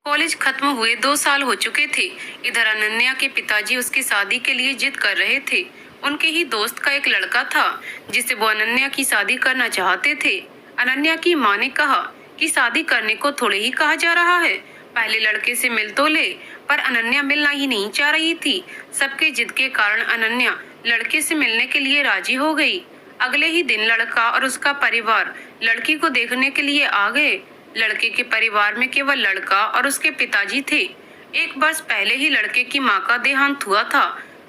College खत्म हुए 2 साल हो चुके थे। इधर अनन्या के पिताजी उसकी शादी के लिए जिद कर रहे थे। उनके ही दोस्त का एक लड़का था जिसे वो अनन्या की शादी करना चाहते थे। अनन्या की माँ ने कहा कि शादी करने को थोड़े ही कहा जा रहा है, पहले लड़के से मिल तो ले। पर अनन्या मिलना ही नहीं चाह रही थी। सबके जिद के कारण अनन्या लड़के से मिलने के लिए राजी हो गई। अगले ही दिन लड़का और उसका परिवार लड़की को देखने के लिए आ गए। लड़के के परिवार में केवल लड़का और उसके पिताजी थे। 1 वर्ष पहले ही लड़के की माँ का देहांत हुआ था।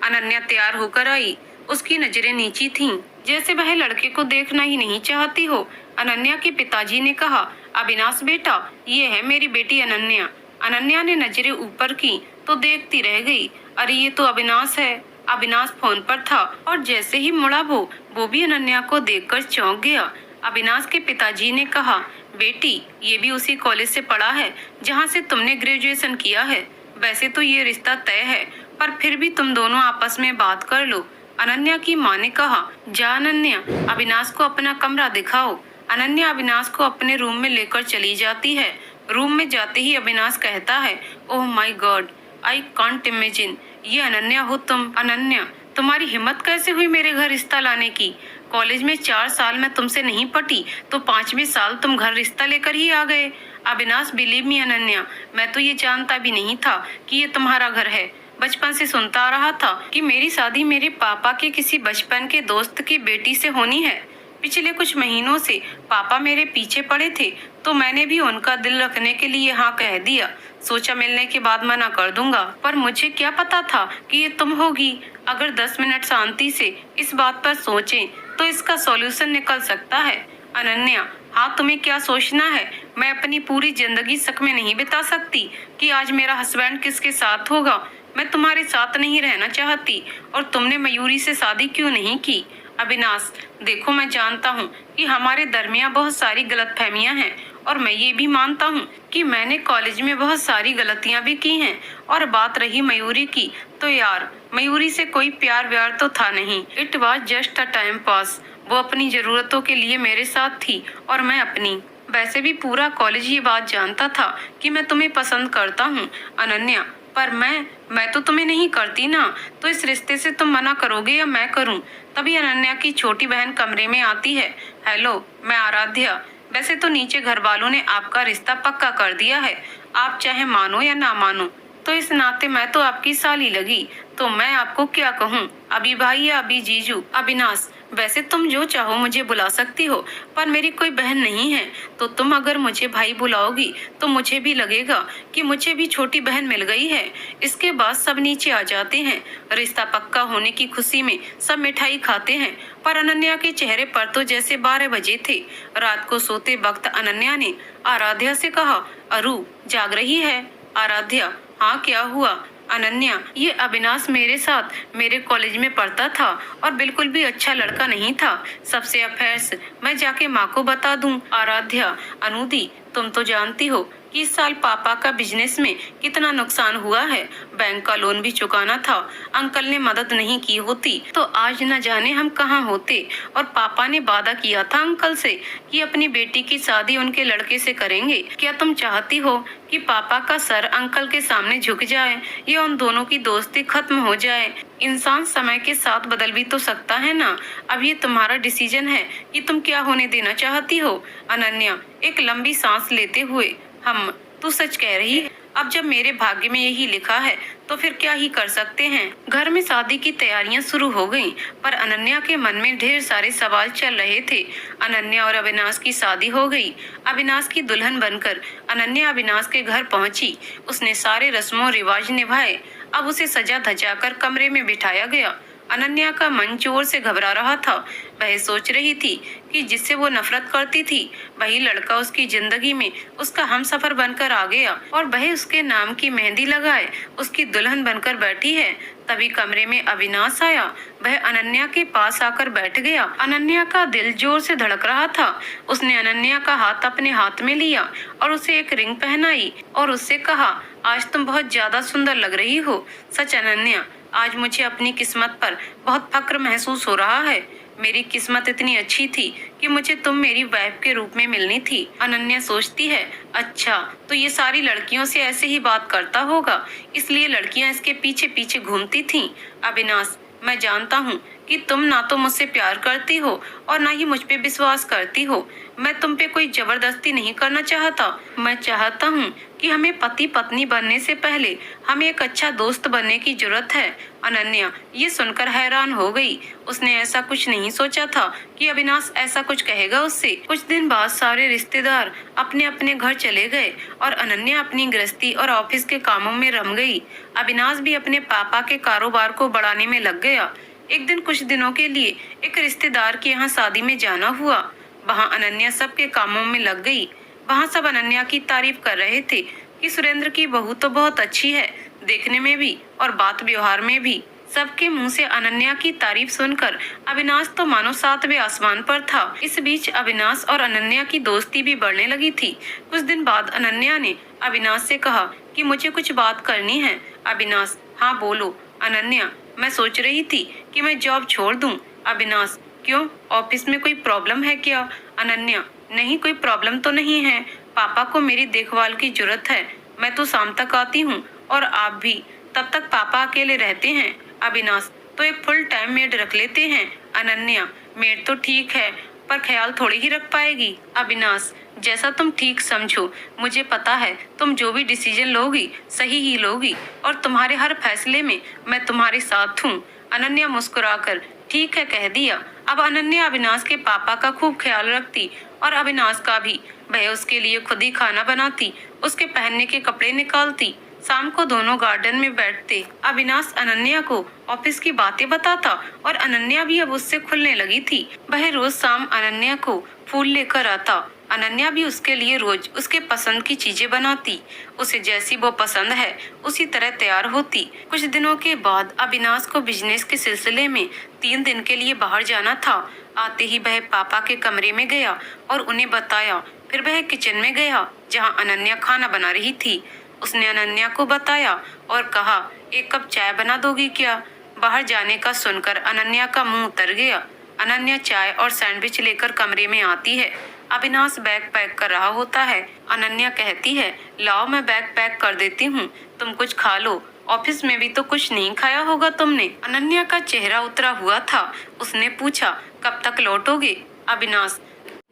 अनन्या तैयार होकर आई। उसकी नजरें नीची थीं, जैसे वह लड़के को देखना ही नहीं चाहती हो। अनन्या के पिताजी ने कहा, अविनाश बेटा, ये है मेरी बेटी अनन्या। अनन्या ने नजरें ऊपर की तो देखती रह गई। अरे ये तो अविनाश है। अविनाश फोन पर था और जैसे ही मुड़ा वो भी अनन्या को देखकर चौंक गया। अविनाश के पिताजी ने कहा, बेटी, ये भी उसी कॉलेज से पढ़ा है जहाँ से तुमने ग्रेजुएशन किया है। वैसे तो ये रिश्ता तय है, पर फिर भी तुम दोनों आपस में बात कर लो। अनन्या की माँ ने कहा, जा अनन्या, अविनाश को अपना कमरा दिखाओ। अनन्या अविनाश को अपने रूम में लेकर चली जाती है। रूम में जाते ही अविनाश कहता है, oh my God, I can't imagine, ये अनन्या हो तुम। अनन्या, तुम्हारी हिम्मत कैसे हुई मेरे घर रिश्ता लाने की? कॉलेज में 4 साल में तुमसे नहीं पटी तो 5वें साल तुम घर रिश्ता लेकर ही आ गए। अविनाश, बिलीव मी अनन्या, मैं तो ये जानता भी नहीं था कि ये तुम्हारा घर है। बचपन से सुनता आ रहा था कि मेरी शादी मेरे पापा के किसी बचपन के दोस्त की बेटी से होनी है। पिछले कुछ महीनों से पापा मेरे पीछे पड़े थे तो मैंने भी उनका दिल रखने के लिए हाँ कह दिया। सोचा मिलने के बाद मना कर दूंगा, पर मुझे क्या पता था कि ये तुम होगी। अगर 10 मिनट शांति से इस बात पर सोचें तो इसका सॉल्यूशन निकल सकता है। अनन्या, हाँ, तुम्हें क्या सोचना है? मैं अपनी पूरी जिंदगी शक में नहीं बिता सकती कि आज मेरा हस्बैंड किसके साथ होगा। मैं तुम्हारे साथ नहीं रहना चाहती। और तुमने मयूरी से शादी क्यों नहीं की? अविनाश, देखो, मैं जानता हूँ कि हमारे दरमियान बहुत सारी गलतफहमियां हैं और मैं ये भी मानता हूँ कि मैंने कॉलेज में बहुत सारी गलतियां भी की हैं। और बात रही मयूरी की, तो यार, मयूरी से कोई प्यार व्यार तो था नहीं। It was just a time pass. वो अपनी जरूरतों के लिए मेरे साथ थी और मैं अपनी। वैसे भी पूरा कॉलेज ये बात जानता था कि मैं तुम्हें पसंद करता हूँ अनन्या, पर मैं तो तुम्हें नहीं करती ना। तो इस रिश्ते से तुम मना करोगे या मैं करूं? तभी अनन्या की छोटी बहन कमरे में आती है। हेलो, मैं आराध्या। वैसे तो नीचे घर वालों ने आपका रिश्ता पक्का कर दिया है, आप चाहे मानो या ना मानो। तो इस नाते मैं तो आपकी साली लगी, तो मैं आपको क्या कहूँ, अभी भाई या अभी जीजू? अविनाश, वैसे तुम जो चाहो मुझे बुला सकती हो, पर मेरी कोई बहन नहीं है, तो तुम अगर मुझे भाई बुलाओगी तो मुझे भी लगेगा कि मुझे भी छोटी बहन मिल गई है। इसके बाद सब नीचे आ जाते हैं। रिश्ता पक्का होने की खुशी में सब मिठाई खाते हैं, पर अनन्या के चेहरे पर तो जैसे 12 बजे थे। रात को सोते वक्त अनन्या ने आराध्या से कहा, अरु, जाग रही है? आराध्या, हाँ, क्या हुआ? अनन्या, ये अविनाश मेरे साथ मेरे कॉलेज में पढ़ता था और बिल्कुल भी अच्छा लड़का नहीं था। सबसे अफेयर्स, मैं जाके माँ को बता दूं। आराध्या, अनुदी, तुम तो जानती हो कि इस साल पापा का बिजनेस में कितना नुकसान हुआ है। बैंक का लोन भी चुकाना था। अंकल ने मदद नहीं की होती तो आज न जाने हम कहाँ होते। और पापा ने वादा किया था अंकल से कि अपनी बेटी की शादी उनके लड़के से करेंगे। क्या तुम चाहती हो कि पापा का सर अंकल के सामने झुक जाए या उन दोनों की दोस्ती खत्म हो जाए? इंसान समय के साथ बदल भी तो सकता है ना। अब ये तुम्हारा डिसीजन है कि तुम क्या होने देना चाहती हो। अनन्या एक लंबी सांस लेते हुए, तू सच कह रही है? अब जब मेरे भाग्य में यही लिखा है तो फिर क्या ही कर सकते हैं। घर में शादी की तैयारियां शुरू हो गईं, पर अनन्या के मन में ढेर सारे सवाल चल रहे थे। अनन्या और अविनाश की शादी हो गई। अविनाश की दुल्हन बनकर अनन्या अविनाश के घर पहुंची। उसने सारे रस्मों रिवाज निभाए। अब उसे सजा धजा कर कमरे में बिठाया गया। अनन्या का मन जोर से घबरा रहा था। वह सोच रही थी कि जिससे वो नफरत करती थी वही लड़का उसकी जिंदगी में उसका हमसफर बनकर आ गया और वह उसके नाम की मेहंदी लगाए उसकी दुल्हन बनकर बैठी है। तभी कमरे में अविनाश आया। वह अनन्या के पास आकर बैठ गया। अनन्या का दिल जोर से धड़क रहा था। उसने अनन्या का हाथ अपने हाथ में लिया और उसे एक रिंग पहनाई और उससे कहा, आज तुम बहुत ज्यादा सुंदर लग रही हो। सच अनन्या, आज मुझे अपनी किस्मत पर बहुत फक्र महसूस हो रहा है। मेरी किस्मत इतनी अच्छी थी कि मुझे तुम मेरी वाइफ के रूप में मिलनी थी। अनन्या सोचती है, अच्छा तो ये सारी लड़कियों से ऐसे ही बात करता होगा, इसलिए लड़कियां इसके पीछे पीछे घूमती थीं। अविनाश, मैं जानता हूँ कि तुम ना तो मुझसे प्यार करती हो और ना ही मुझ पे विश्वास करती हो। मैं तुम पे कोई जबरदस्ती नहीं करना चाहता। मैं चाहता हूँ कि हमें पति पत्नी बनने से पहले हमें एक अच्छा दोस्त बनने की जरूरत है। अनन्या ये सुनकर हैरान हो गई। उसने ऐसा कुछ नहीं सोचा था कि अविनाश ऐसा कुछ कहेगा उससे। कुछ दिन बाद सारे रिश्तेदार अपने अपने घर चले गए और अनन्या अपनी गृहस्थी और ऑफिस के कामों में रम गई। अविनाश भी अपने पापा के कारोबार को बढ़ाने में लग गया। एक दिन कुछ दिनों के लिए एक रिश्तेदार के यहाँ शादी में जाना हुआ। वहाँ अनन्या सबके कामों में लग गई। वहाँ सब अनन्या की तारीफ कर रहे थे कि सुरेंद्र की बहू तो बहुत अच्छी है, देखने में भी और बात व्यवहार में भी। सबके मुंह से अनन्या की तारीफ सुनकर अविनाश तो मानो सातवें आसमान पर था। इस बीच अविनाश और अनन्या की दोस्ती भी बढ़ने लगी थी। कुछ दिन बाद अनन्या ने अविनाश से कहा कि मुझे कुछ बात करनी है। अविनाश, हाँ बोलो। अनन्या, मैं सोच रही थी कि मैं जॉब छोड़ दूं। अविनाश, क्यों, ऑफिस में कोई प्रॉब्लम है क्या? अनन्या, नहीं कोई प्रॉब्लम तो नहीं है, पापा को मेरी देखभाल की जरूरत है। मैं तो शाम तक आती हूँ और आप भी, तब तक पापा अकेले रहते हैं। अविनाश, तो एक फुल टाइम मेड रख लेते हैं। अनन्या, मेड तो ठीक है पर ख्याल थोड़ी ही रख पाएगी। अविनाश, जैसा तुम ठीक समझो, मुझे पता है तुम जो भी डिसीजन लोगी सही ही लोगी और तुम्हारे हर फैसले में मैं तुम्हारे साथ हूँ। अनन्या मुस्कुराकर ठीक है कह दिया। अब अनन्या अविनाश के पापा का खूब ख्याल रखती और अविनाश का भी। वह उसके लिए खुद ही खाना बनाती, उसके पहनने के कपड़े निकालती। शाम को दोनों गार्डन में बैठते। अविनाश अनन्या को ऑफिस की बातें बताता और अनन्या भी अब उससे खुलने लगी थी। वह रोज शाम अनन्या को फूल लेकर आता। अनन्या भी उसके लिए रोज उसके पसंद की चीजें बनाती। उसे जैसी वो पसंद है उसी तरह तैयार होती। कुछ दिनों के बाद अविनाश को बिजनेस के सिलसिले में 3 दिन के लिए बाहर जाना था। आते ही वह पापा के कमरे में गया और उन्हें बताया। फिर वह किचन में गया जहाँ अनन्या खाना बना रही थी। उसने अनन्या को बताया और कहा, एक कप चाय बना दोगी क्या? बाहर जाने का सुनकर अनन्या का मुंह उतर गया। अनन्या चाय और सैंडविच लेकर कमरे में आती है। अविनाश बैग पैक कर रहा होता है। अनन्या कहती है, लाओ मैं बैग पैक कर देती हूँ, तुम कुछ खा लो, ऑफिस में भी तो कुछ नहीं खाया होगा तुमने। अनन्या का चेहरा उतरा हुआ था। उसने पूछा, कब तक लौटोगे? अविनाश,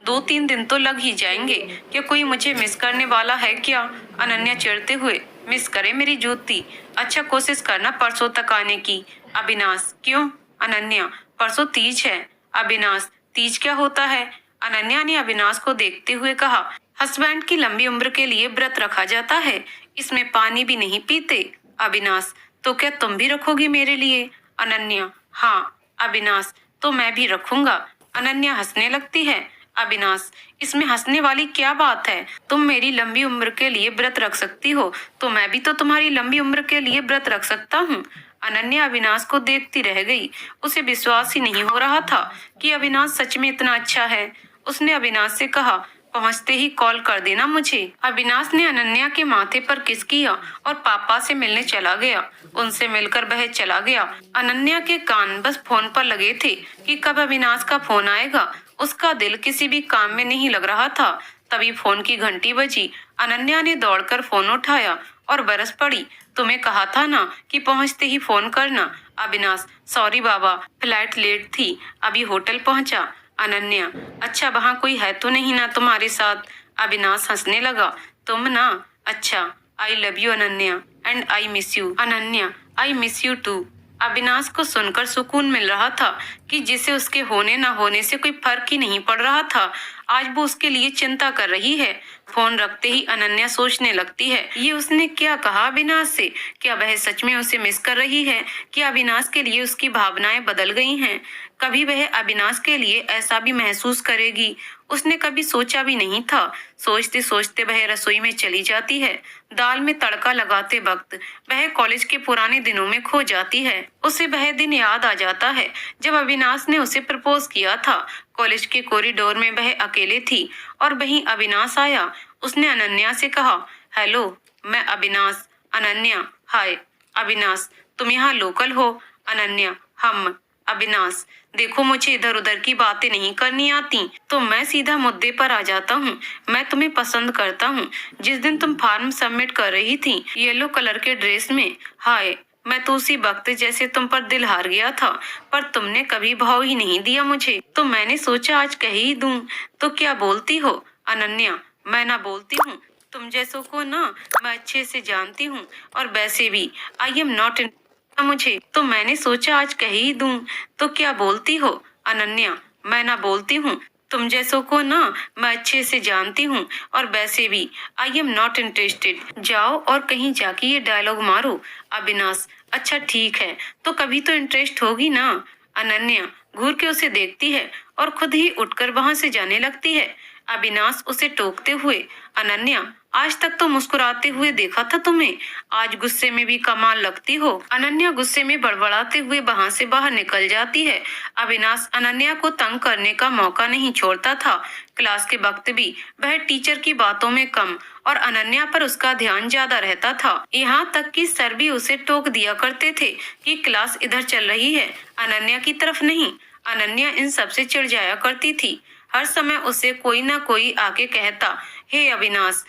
2-3 दिन तो लग ही जाएंगे, क्या कोई मुझे मिस करने वाला है क्या? अनन्या चिढ़ते हुए, मिस करे मेरी जूती। अच्छा कोशिश करना परसों तक आने की। अविनाश, क्यों? अनन्या, परसों तीज है। अविनाश, तीज क्या होता है? अनन्या ने अविनाश को देखते हुए कहा, हस्बैंड की लंबी उम्र के लिए व्रत रखा जाता है, इसमें पानी भी नहीं पीते। अविनाश, तो क्या तुम भी रखोगी मेरे लिए? अनन्या, हाँ। अविनाश, तो मैं भी रखूंगा। अनन्या हंसने लगती है। अविनाश, इसमें हंसने वाली क्या बात है? तुम मेरी लंबी उम्र के लिए व्रत रख सकती हो तो मैं भी तो तुम्हारी लंबी उम्र के लिए व्रत रख सकता हूँ। अनन्या अविनाश को देखती रह गई। उसे विश्वास ही नहीं हो रहा था कि अविनाश सच में इतना अच्छा है। उसने अविनाश से कहा, पहुंचते ही कॉल कर देना मुझे। अविनाश ने अनन्या के माथे पर किस किया और पापा से मिलने चला गया। उनसे मिलकर वह चला गया। अनन्या के कान बस फोन पर लगे थे कि कब अविनाश का फोन आएगा। उसका दिल किसी भी काम में नहीं लग रहा था। तभी फोन की घंटी बजी। अनन्या ने दौड़कर फोन उठाया और बरस पड़ी, तुम्हें कहा था ना कि पहुंचते ही फोन करना। अविनाश, सॉरी बाबा, फ्लाइट लेट थी, अभी होटल पहुंचा। अनन्या, अच्छा वहाँ कोई है तो नहीं ना तुम्हारे साथ? अविनाश हंसने लगा, तुम ना, अच्छा, I love you Ananya and I miss you. Ananya, I miss you too. Avinash को सुनकर सुकून मिल रहा था कि जिसे उसके होने ना होने से कोई फर्क ही नहीं पड़ रहा था। आज वो उसके लिए चिंता कर रही है। फोन रखते ही अनन्या सोचने लगती है, ये उसने क्या कहा अविनाश से? क्या वह सच में उसे मिस कर रही है? क्या अविनाश के लिए उसकी भावनाएं बदल गई हैं? कभी वह अविनाश के लिए ऐसा भी महसूस करेगी? उसने कभी सोचा भी नहीं था। सोचते सोचते वह रसोई में चली जाती है। दाल में तड़का लगाते वक्त वह कॉलेज के पुराने दिनों में खो जाती है। उसे वह दिन याद आ जाता है जब अविनाश ने उसे प्रपोज किया था। कॉलेज के कॉरिडोर में वह अकेले थी और वहीं अविनाश आया। उसने अनन्या से कहा, हेलो, मैं अविनाश। अनन्या, हाय। अविनाश, तुम यहाँ लोकल हो? अनन्या, हम। अविनाश, देखो मुझे इधर उधर की बातें नहीं करनी आती, तो मैं सीधा मुद्दे पर आ जाता हूँ। मैं तुम्हें पसंद करता हूँ। जिस दिन तुम फॉर्म सबमिट कर रही थी येलो कलर के ड्रेस में, हाय, मैं तो उसी वक्त जैसे तुम पर दिल हार गया था, पर तुमने कभी भाव ही नहीं दिया मुझे, तो मैंने सोचा आज कह ही दूं। तो क्या बोलती हो अनन्या? मैं ना बोलती हूँ, तुम जैसों को ना मैं अच्छे से जानती हूँ, और वैसे भी आई एम नॉट इन मुझे, तो मैंने सोचा आज कह ही दूं। तो क्या बोलती हो अनन्या? मैं ना बोलती हूँ, तुम जैसों को ना मैं अच्छे से जानती हूँ, और वैसे भी आई एम नॉट इंटरेस्टेड। जाओ और कहीं जाके ये डायलॉग मारो। अविनाश, अच्छा ठीक है, तो कभी तो इंटरेस्ट होगी ना। अनन्या घूर के उसे देखती है और खुद ही उठकर वहां से जाने लगती है। अविनाश उसे टोकते हुए, अनन्या, आज तक तो मुस्कुराते हुए देखा था तुम्हें, आज गुस्से में भी कमाल लगती हो। अनन्या गुस्से में बड़बड़ाते हुए वहां से बाहर निकल जाती है। अविनाश अनन्या को तंग करने का मौका नहीं छोड़ता था। क्लास के वक्त भी वह टीचर की बातों में कम और अनन्या पर उसका ध्यान ज्यादा रहता था। यहाँ तक कि सर भी उसे टोक दिया करते थे कि क्लास इधर चल रही है, अनन्या की तरफ नहीं। अनन्या इन सब से चिढ़ जाया करती थी। हर समय उसे कोई ना कोई आके कहता, हे अविनाश,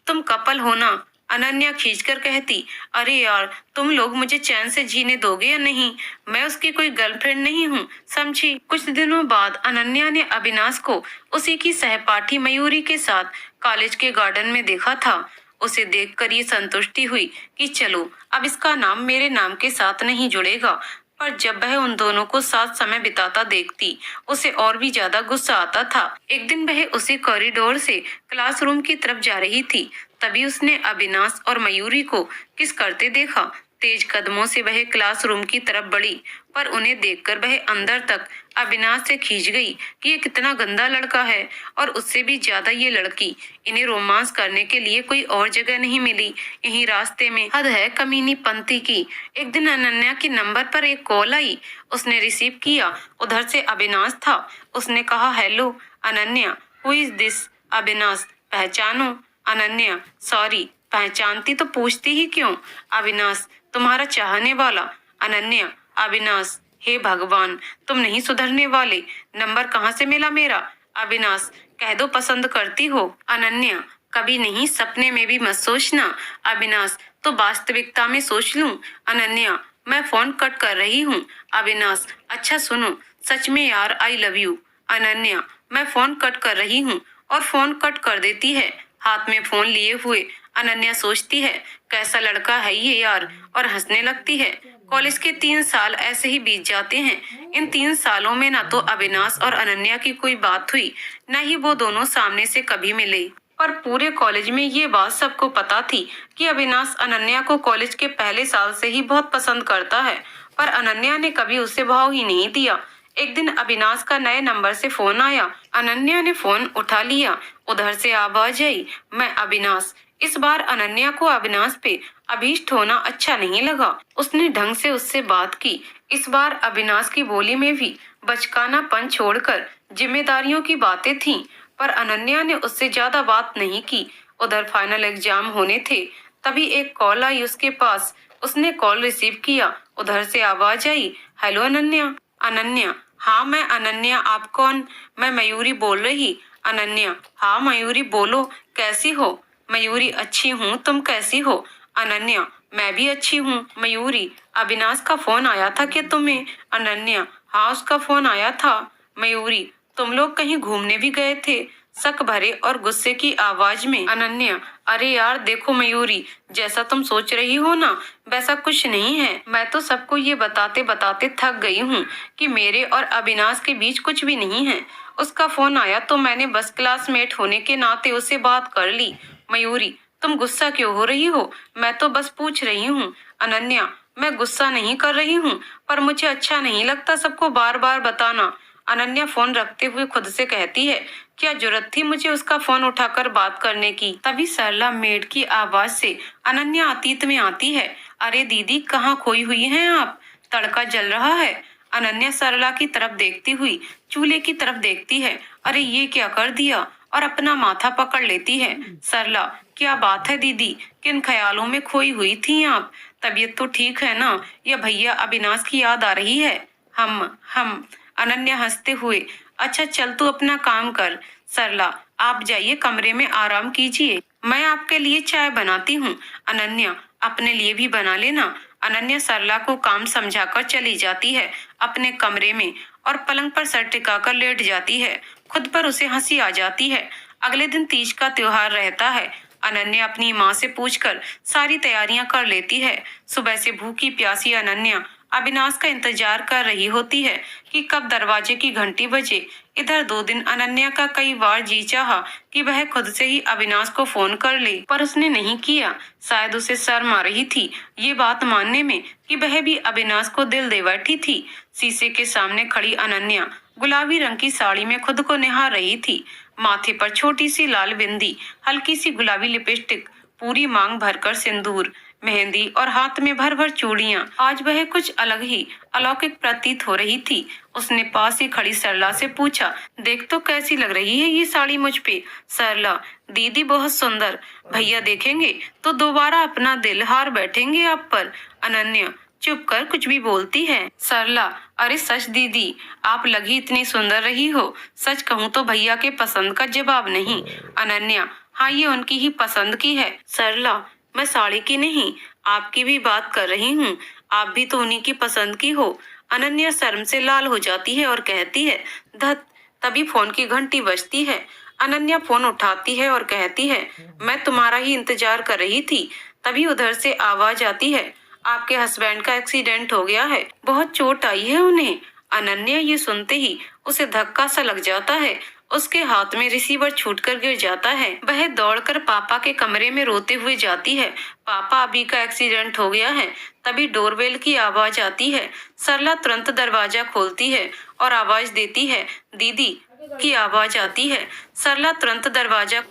तुम कपल हो ना। अनन्या खींचकर कहती, अरे यार, तुम लोग मुझे चैन से जीने दोगे या नहीं? मैं उसकी कोई गर्लफ्रेंड नहीं हूँ, समझी। कुछ दिनों बाद अनन्या ने अविनाश को उसी की सहपाठी मयूरी के साथ कॉलेज के गार्डन में देखा था। उसे देखकर ये संतुष्टि हुई कि चलो, अब इसका नाम मेरे नाम के साथ नहीं जुड़ेगा। पर जब वह उन दोनों को साथ समय बिताता देखती, उसे और भी ज्यादा गुस्सा आता था। एक दिन वह उसी कॉरिडोर से क्लासरूम की तरफ जा रही थी, तभी उसने अविनाश और मयूरी को किस करते देखा। तेज कदमों से वह क्लासरूम की तरफ बढ़ी, पर उन्हें देखकर वह अंदर तक अविनाश से खींच गई कि ये कितना गंदा लड़का है, और उससे भी ज्यादा ये लड़की। इन्हें रोमांस करने के लिए कोई और जगह नहीं मिली, यहीं रास्ते में। हद है कमीनी पंथी की। एक दिन अनन्या के नंबर पर एक कॉल आई, उसने रिसीव किया। उधर से अविनाश था। उसने कहा, hello Ananya, who is this? Avinash, पहचानो? अनन्या, सॉरी, पहचानती तो पूछती ही क्यों? अविनाश, तुम्हारा चाहने वाला। अनन्या, अविनाश, हे भगवान, तुम नहीं सुधरने वाले। नंबर कहाँ से मिला मेरा? अविनाश, कह दो पसंद करती हो। अनन्या, कभी नहीं, सपने में भी मत सोचना। अविनाश, तो वास्तविकता में सोच लूं? अनन्या, मैं फोन कट कर रही हूँ। अविनाश, अच्छा सुनो, सच में यार, आई लव यू। अनन्या, मैं फोन कट कर रही हूँ, और फोन कट कर देती है। हाथ में फोन लिए हुए अनन्या सोचती है, कैसा लड़का है ये यार, और हंसने लगती है। कॉलेज के 3 साल ऐसे ही बीत जाते हैं। इन 3 सालों में ना तो अविनाश और अनन्या की कोई बात हुई, न ही वो दोनों सामने से कभी मिले। पर पूरे कॉलेज में ये बात सबको पता थी कि अविनाश अनन्या को कॉलेज के पहले साल से ही बहुत पसंद करता है, पर अनन्या ने कभी उसे भाव ही नहीं दिया। एक दिन अविनाश का नए नंबर से फोन आया। अनन्या ने फोन उठा लिया। उधर से आवाज आई, मैं अविनाश। इस बार अनन्या को अविनाश पे अभीष्ट होना अच्छा नहीं लगा। उसने ढंग से उससे बात की। इस बार अविनाश की बोली में भी बचकानापन छोड़कर जिम्मेदारियों की बातें थीं, पर अनन्या ने उससे ज्यादा बात नहीं की। उधर फाइनल एग्जाम होने थे, तभी एक कॉल आई उसके पास। उसने कॉल रिसीव किया। उधर से आवाज आई, हेलो अनन्या। अनन्या, हाँ मैं अनन्या, आप कौन? मैं मयूरी बोल रही। अनन्या, हाँ मयूरी, बोलो, कैसी हो? मयूरी, अच्छी हूँ, तुम कैसी हो? अनन्या, मैं भी अच्छी हूँ। मयूरी, अविनाश का फोन आया था क्या तुम्हें? अनन्या, हाँ उसका फोन आया था। मयूरी, तुम लोग कहीं घूमने भी गए थे? शक भरे और गुस्से की आवाज में अनन्या, अरे यार देखो मयूरी, जैसा तुम सोच रही हो ना, वैसा कुछ नहीं है। मैं तो सबको ये बताते बताते थक गई हूँ कि मेरे और अविनाश के बीच कुछ भी नहीं है। उसका फोन आया तो मैंने बस क्लासमेट होने के नाते उससे बात कर ली। मयूरी, तुम गुस्सा क्यों हो रही हो? मैं तो बस पूछ रही हूँ। अनन्या, मैं गुस्सा नहीं कर रही हूँ, पर मुझे अच्छा नहीं लगता सबको बार बार बताना। अनन्या फोन रखते हुए खुद से कहती है, क्या जरूरत थी मुझे उसका फोन उठाकर बात करने की? तभी सरला मेड की आवाज से अनन्या अतीत में आती है, अरे दीदी, कहाँ खोई हुई हैं आप? तड़का जल रहा है। अनन्या सरला की तरफ देखती हुई चूल्हे की तरफ देखती है। अरे ये क्या कर दिया, और अपना माथा पकड़ लेती है। सरला, क्या बात है दीदी, किन ख्यालों में खोई हुई थी आप? तबीयत तो ठीक है ना, या भैया अविनाश की याद आ रही है? हम अनन्या हंसते हुए, अच्छा चल तू अपना काम कर। सरला, आप जाइए कमरे में आराम कीजिए, मैं आपके लिए चाय बनाती हूँ। अनन्या, अपने लिए भी बना लेना। अनन्या सरला को काम समझाकर चली जाती है अपने कमरे में और पलंग पर सर टिकाकर लेट जाती है। खुद पर उसे हंसी आ जाती है। अगले दिन तीज का त्योहार रहता है। अनन्या अपनी माँ से पूछकर सारी तैयारियां कर लेती है। सुबह से भूखी प्यासी अनन्या अविनाश का इंतजार कर रही होती है कि कब दरवाजे की घंटी बजे। इधर 2 दिन अनन्या का कई बार जी चाहा कि वह खुद से ही अविनाश को फोन कर ले, पर उसने नहीं किया। शायद उसे शर्म आ रही थी ये बात मानने में कि वह भी अविनाश को दिल दे बैठी थी। शीशे के सामने खड़ी अनन्या गुलाबी रंग की साड़ी में खुद को निहार रही थी। माथे पर छोटी सी लाल बिंदी, हल्की सी गुलाबी लिपस्टिक, पूरी मांग भरकर सिंदूर, मेहंदी और हाथ में भर भर चूड़ियां। आज वह कुछ अलग ही अलौकिक प्रतीत हो रही थी। उसने पास ही खड़ी सरला से पूछा, देख तो कैसी लग रही है ये साड़ी मुझ पे। सरला, दीदी बहुत सुंदर, भैया देखेंगे तो दोबारा अपना दिल हार बैठेंगे आप पर। अनन्या, चुप कर, कुछ भी बोलती है। सरला, अरे सच दीदी, आप लगी इतनी सुंदर रही हो। सच कहूँ तो भैया के पसंद का जवाब नहीं। अनन्या, हाँ ये उनकी ही पसंद की है। सरला, मैं साड़ी की नहीं, आपकी भी बात कर रही हूँ। आप भी तो उन्हीं की पसंद की हो। अनन्या शर्म से लाल हो जाती है और कहती है, धत। तभी फोन की घंटी बजती है। अनन्या फोन उठाती है और कहती है, मैं तुम्हारा ही इंतजार कर रही थी। तभी उधर से आवाज आती है, आपके हस्बैंड का एक्सीडेंट हो गया है, बहुत चोट आई है उन्हें। अनन्या ये सुनते ही उसे धक्का सा लग जाता है। उसके हाथ में रिसीवर छूटकर गिर जाता है। वह दौड़कर पापा के कमरे में रोते हुए जाती है, पापा अभी का एक्सीडेंट हो गया है। तभी डोरबेल की आवाज आती है। सरला तुरंत दरवाजा खोलती है और आवाज देती है, दीदी की आवाज आती है। सरला तुरंत दरवाजा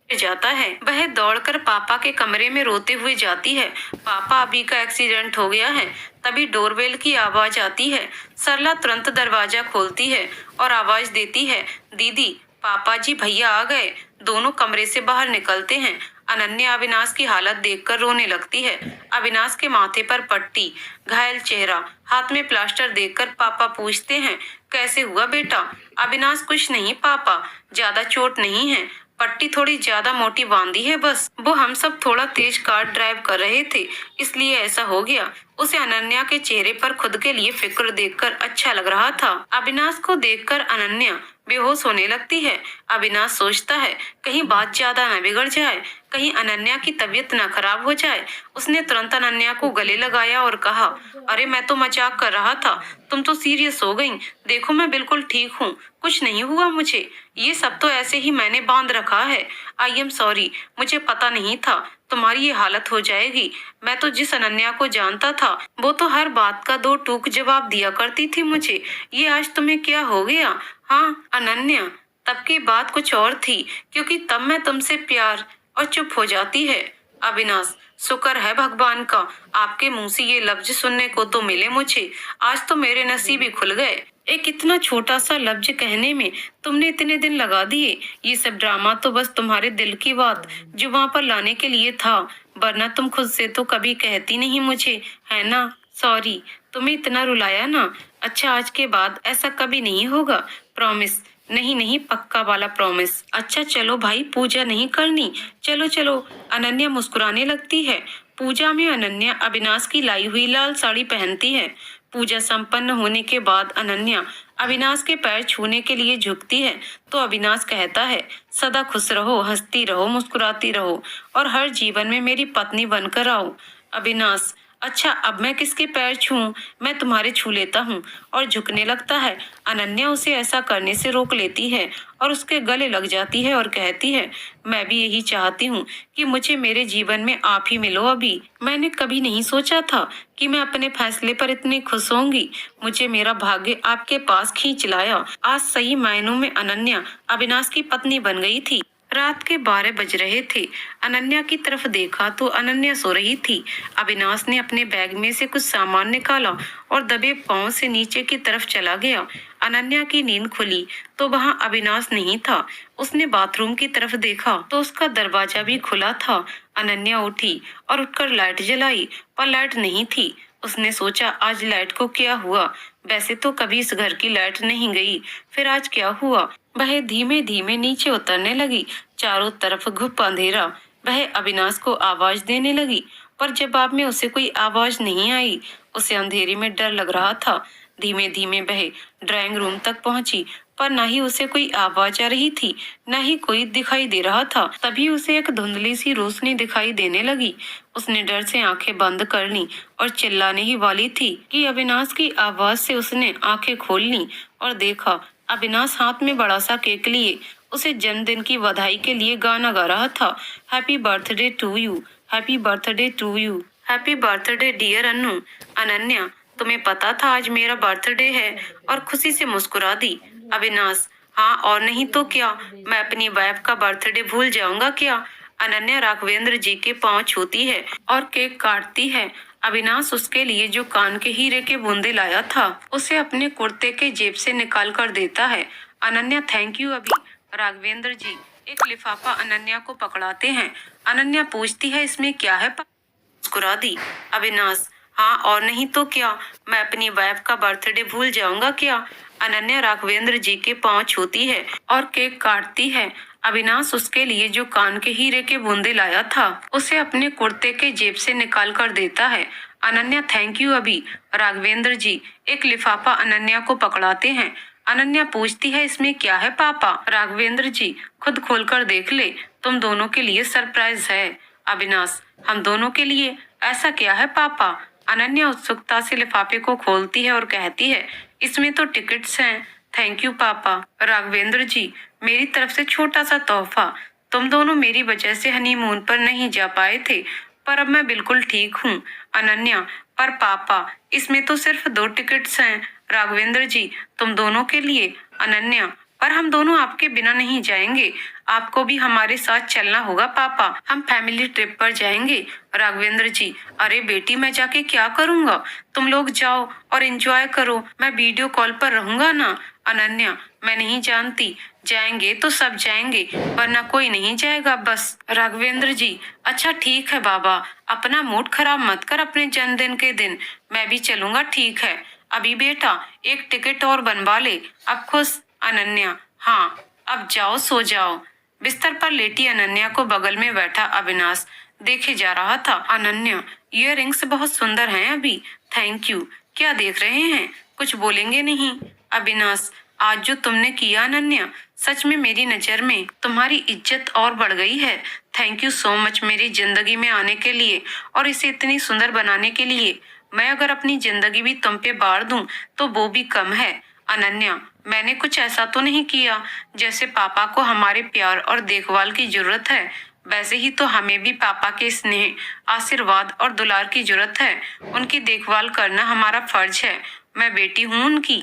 जाता है। वह दौड़कर पापा के कमरे में रोते हुए जाती है, पापा अभी का एक्सीडेंट हो गया है। तभी डोरबेल की आवाज आती है। सरला तुरंत दरवाजा खोलती है और आवाज देती है, दीदी, पापा जी भैया आ गए। दोनों कमरे से बाहर निकलते हैं। अनन्या अविनाश की हालत देखकर रोने लगती है। अविनाश के माथे पर पट्टी, घायल चेहरा, हाथ में प्लास्टर देखकर पापा पूछते हैं, कैसे हुआ बेटा। अविनाश, कुछ नहीं पापा, ज्यादा चोट नहीं है, पट्टी थोड़ी ज्यादा मोटी बांधी है बस। वो हम सब थोड़ा तेज कार ड्राइव कर रहे थे, इसलिए ऐसा हो गया। उसे अनन्या के चेहरे पर खुद के लिए फिक्र देखकर अच्छा लग रहा था। अविनाश को देखकर अनन्या बेहोश होने लगती है। अविनाश सोचता है कहीं बात ज्यादा न बिगड़ जाए, कहीं अनन्या की तबीयत न खराब हो जाए। उसने तुरंत अनन्या को गले लगाया और कहा, अरे मैं तो मजाक कर रहा था, तुम तो सीरियस हो गई। देखो मैं बिल्कुल ठीक हूँ, कुछ नहीं हुआ मुझे। ये सब तो ऐसे ही मैंने बांध रखा है। आई एम सॉरी, मुझे पता नहीं था तुम्हारी ये हालत हो जाएगी। मैं तो जिस अनन्या को जानता था वो तो हर बात का 2 टूक जवाब दिया करती थी मुझे। ये आज तुम्हें क्या हो गया। हाँ अनन्या, तब की बात कुछ और थी, क्योंकि तब मैं तुमसे प्यार। और चुप हो जाती है। अविनाश, शुक्र है भगवान का, आपके मुंह से ये लफ्ज सुनने को तो मिले मुझे। आज तो मेरे नसीब ही खुल गए। एक इतना छोटा सा लफ्ज कहने में तुमने इतने दिन लगा दिए। ये सब ड्रामा तो बस तुम्हारे दिल की बात जुबां पर लाने के लिए था, वरना तुम खुद से तो कभी कहती नहीं मुझे, है ना। सॉरी, तुम्हें इतना रुलाया ना। अच्छा, आज के बाद ऐसा कभी नहीं होगा, प्रॉमिस। नहीं नहीं, पक्का वाला प्रॉमिस। अच्छा चलो भाई, पूजा नहीं करनी, चलो चलो। अनन्या मुस्कुराने लगती है। पूजा में अनन्या अविनाश की लाई हुई लाल साड़ी पहनती है। पूजा संपन्न होने के बाद अनन्या अविनाश के पैर छूने के लिए झुकती है तो अविनाश कहता है, सदा खुश रहो, हंसती रहो, मुस्कुराती रहो और हर जीवन में मेरी पत्नी बनकर आओ। अविनाश, अच्छा अब मैं किसके पैर छूऊं, मैं तुम्हारे छू लेता हूँ। और झुकने लगता है। अनन्या उसे ऐसा करने से रोक लेती है और उसके गले लग जाती है और कहती है, मैं भी यही चाहती हूँ कि मुझे मेरे जीवन में आप ही मिलो। अभी मैंने कभी नहीं सोचा था कि मैं अपने फैसले पर इतनी खुश होंगी। मुझे मेरा भाग्य आपके पास खींच लाया। आज सही मायनों में अनन्या अविनाश की पत्नी बन गई थी। रात के 12 बज रहे थे। अनन्या की तरफ देखा तो अनन्या सो रही थी। अविनाश ने अपने बैग में से कुछ सामान निकाला और दबे पांव से नीचे की तरफ चला गया। अनन्या की नींद खुली तो वहां अविनाश नहीं था। उसने बाथरूम की तरफ देखा तो उसका दरवाजा भी खुला था। अनन्या उठी और उठकर लाइट जलाई, पर लाइट नहीं थी। उसने सोचा आज लाइट को क्या हुआ। वैसे तो कभी इस घर की लाइट नहीं गई, फिर आज क्या हुआ? वह धीमे धीमे नीचे उतरने लगी। चारों तरफ घुप अंधेरा। वह अविनाश को आवाज देने लगी, पर जवाब में उसे कोई आवाज नहीं आई। उसे अंधेरे में डर लग रहा था। धीमे धीमे वह ड्राइंग रूम तक पहुंची, पर न ही उसे कोई आवाज आ रही थी, न ही कोई दिखाई दे रहा था। तभी उसे एक धुंधली सी रोशनी दिखाई देने लगी। उसने डर से आंखें बंद कर ली और चिल्लाने ही वाली थी कि अविनाश की आवाज से उसने आंखें खोल ली और देखा अविनाश हाथ में बड़ा सा केक लिए उसे जन्मदिन की बधाई के लिए गाना गा रहा था। Happy birthday to you, happy birthday to you, happy birthday dear Annu. Ananya, तुम्हें पता था आज मेरा बर्थडे है? और खुशी से मुस्कुरा दी। अविनाश, हाँ और नहीं तो क्या, मैं अपनी वाइफ का बर्थडे भूल जाऊंगा क्या? अनन्या राघवेंद्र जी के पांव छूती है और केक काटती है। अविनाश उसके लिए जो कान के हीरे के बूंदे लाया था उसे अपने कुर्ते के जेब से निकाल कर देता है। अनन्या, थैंक यू अभी। राघवेंद्र जी एक लिफाफा अनन्या को पकड़ाते हैं। अनन्या पूछती है, इसमें क्या है? मुस्कुरा दी। अविनाश, हाँ और नहीं तो क्या, मैं अपनी वाइफ का बर्थडे भूल जाऊंगा क्या? अनन्या राघवेंद्र जी के पांव छूती है और केक काटती है। अविनाश उसके लिए जो कान के हीरे के बूंदे लाया था उसे अपने कुर्ते के जेब से निकाल कर देता है। अनन्या, थैंक यू अभी। राघवेंद्र जी एक लिफाफा अनन्या को पकड़ाते हैं। अनन्या पूछती है, इसमें क्या है पापा? राघवेंद्र जी, खुद खोलकर देख ले, तुम दोनों के लिए सरप्राइज है। अविनाश, हम दोनों के लिए? ऐसा क्या है पापा? अनन्या उत्सुकता से लिफाफे को खोलती है और कहती है, इसमें तो टिकट्स हैं। थैंक यू पापा। राघवेंद्र जी, मेरी तरफ से छोटा सा तोहफा। तुम दोनों मेरी वजह से हनीमून पर नहीं जा पाए थे, पर अब मैं बिल्कुल ठीक हूँ। अनन्या, पर पापा इसमें तो सिर्फ 2 टिकट्स हैं। राघवेंद्र जी, तुम दोनों के लिए। अनन्या, पर हम दोनों आपके बिना नहीं जाएंगे, आपको भी हमारे साथ चलना होगा पापा, हम फैमिली ट्रिप पर जाएंगे। राघवेंद्र जी, अरे बेटी मैं जाके क्या करूँगा, तुम लोग जाओ और एंजॉय करो, मैं वीडियो कॉल पर रहूंगा ना। अनन्या, मैं नहीं जानती, जाएंगे तो सब जाएंगे वरना कोई नहीं जाएगा बस। राघवेंद्र जी, अच्छा ठीक है बाबा, अपना मूड खराब मत कर अपने जन्मदिन के दिन, मैं भी चलूंगा ठीक है। अभी बेटा एक टिकट और बनवा ले, अब खुश? अनन्या, हाँ अब जाओ सो जाओ। बिस्तर पर लेटी अनन्या को बगल में बैठा अविनाश देखे जा रहा था। अनन्या, इयररिंग्स बहुत सुंदर हैं अभी, थैंक यू। क्या देख रहे हैं, कुछ बोलेंगे नहीं? अविनाश, आज जो तुमने किया अनन्या, सच में मेरी नजर में तुम्हारी इज्जत और बढ़ गई है। थैंक यू सो मच मेरी जिंदगी में आने के लिए और इसे इतनी सुंदर बनाने के लिए। मैं अगर अपनी जिंदगी भी तुम पे बार दूं तो वो भी कम है। अनन्या, मैंने कुछ ऐसा तो नहीं किया, जैसे पापा को हमारे प्यार और देखभाल की जरूरत है वैसे ही तो हमें भी पापा के स्नेह, आशीर्वाद और दुलार की जरूरत है। उनकी देखभाल करना हमारा फर्ज है, मैं बेटी हूँ उनकी।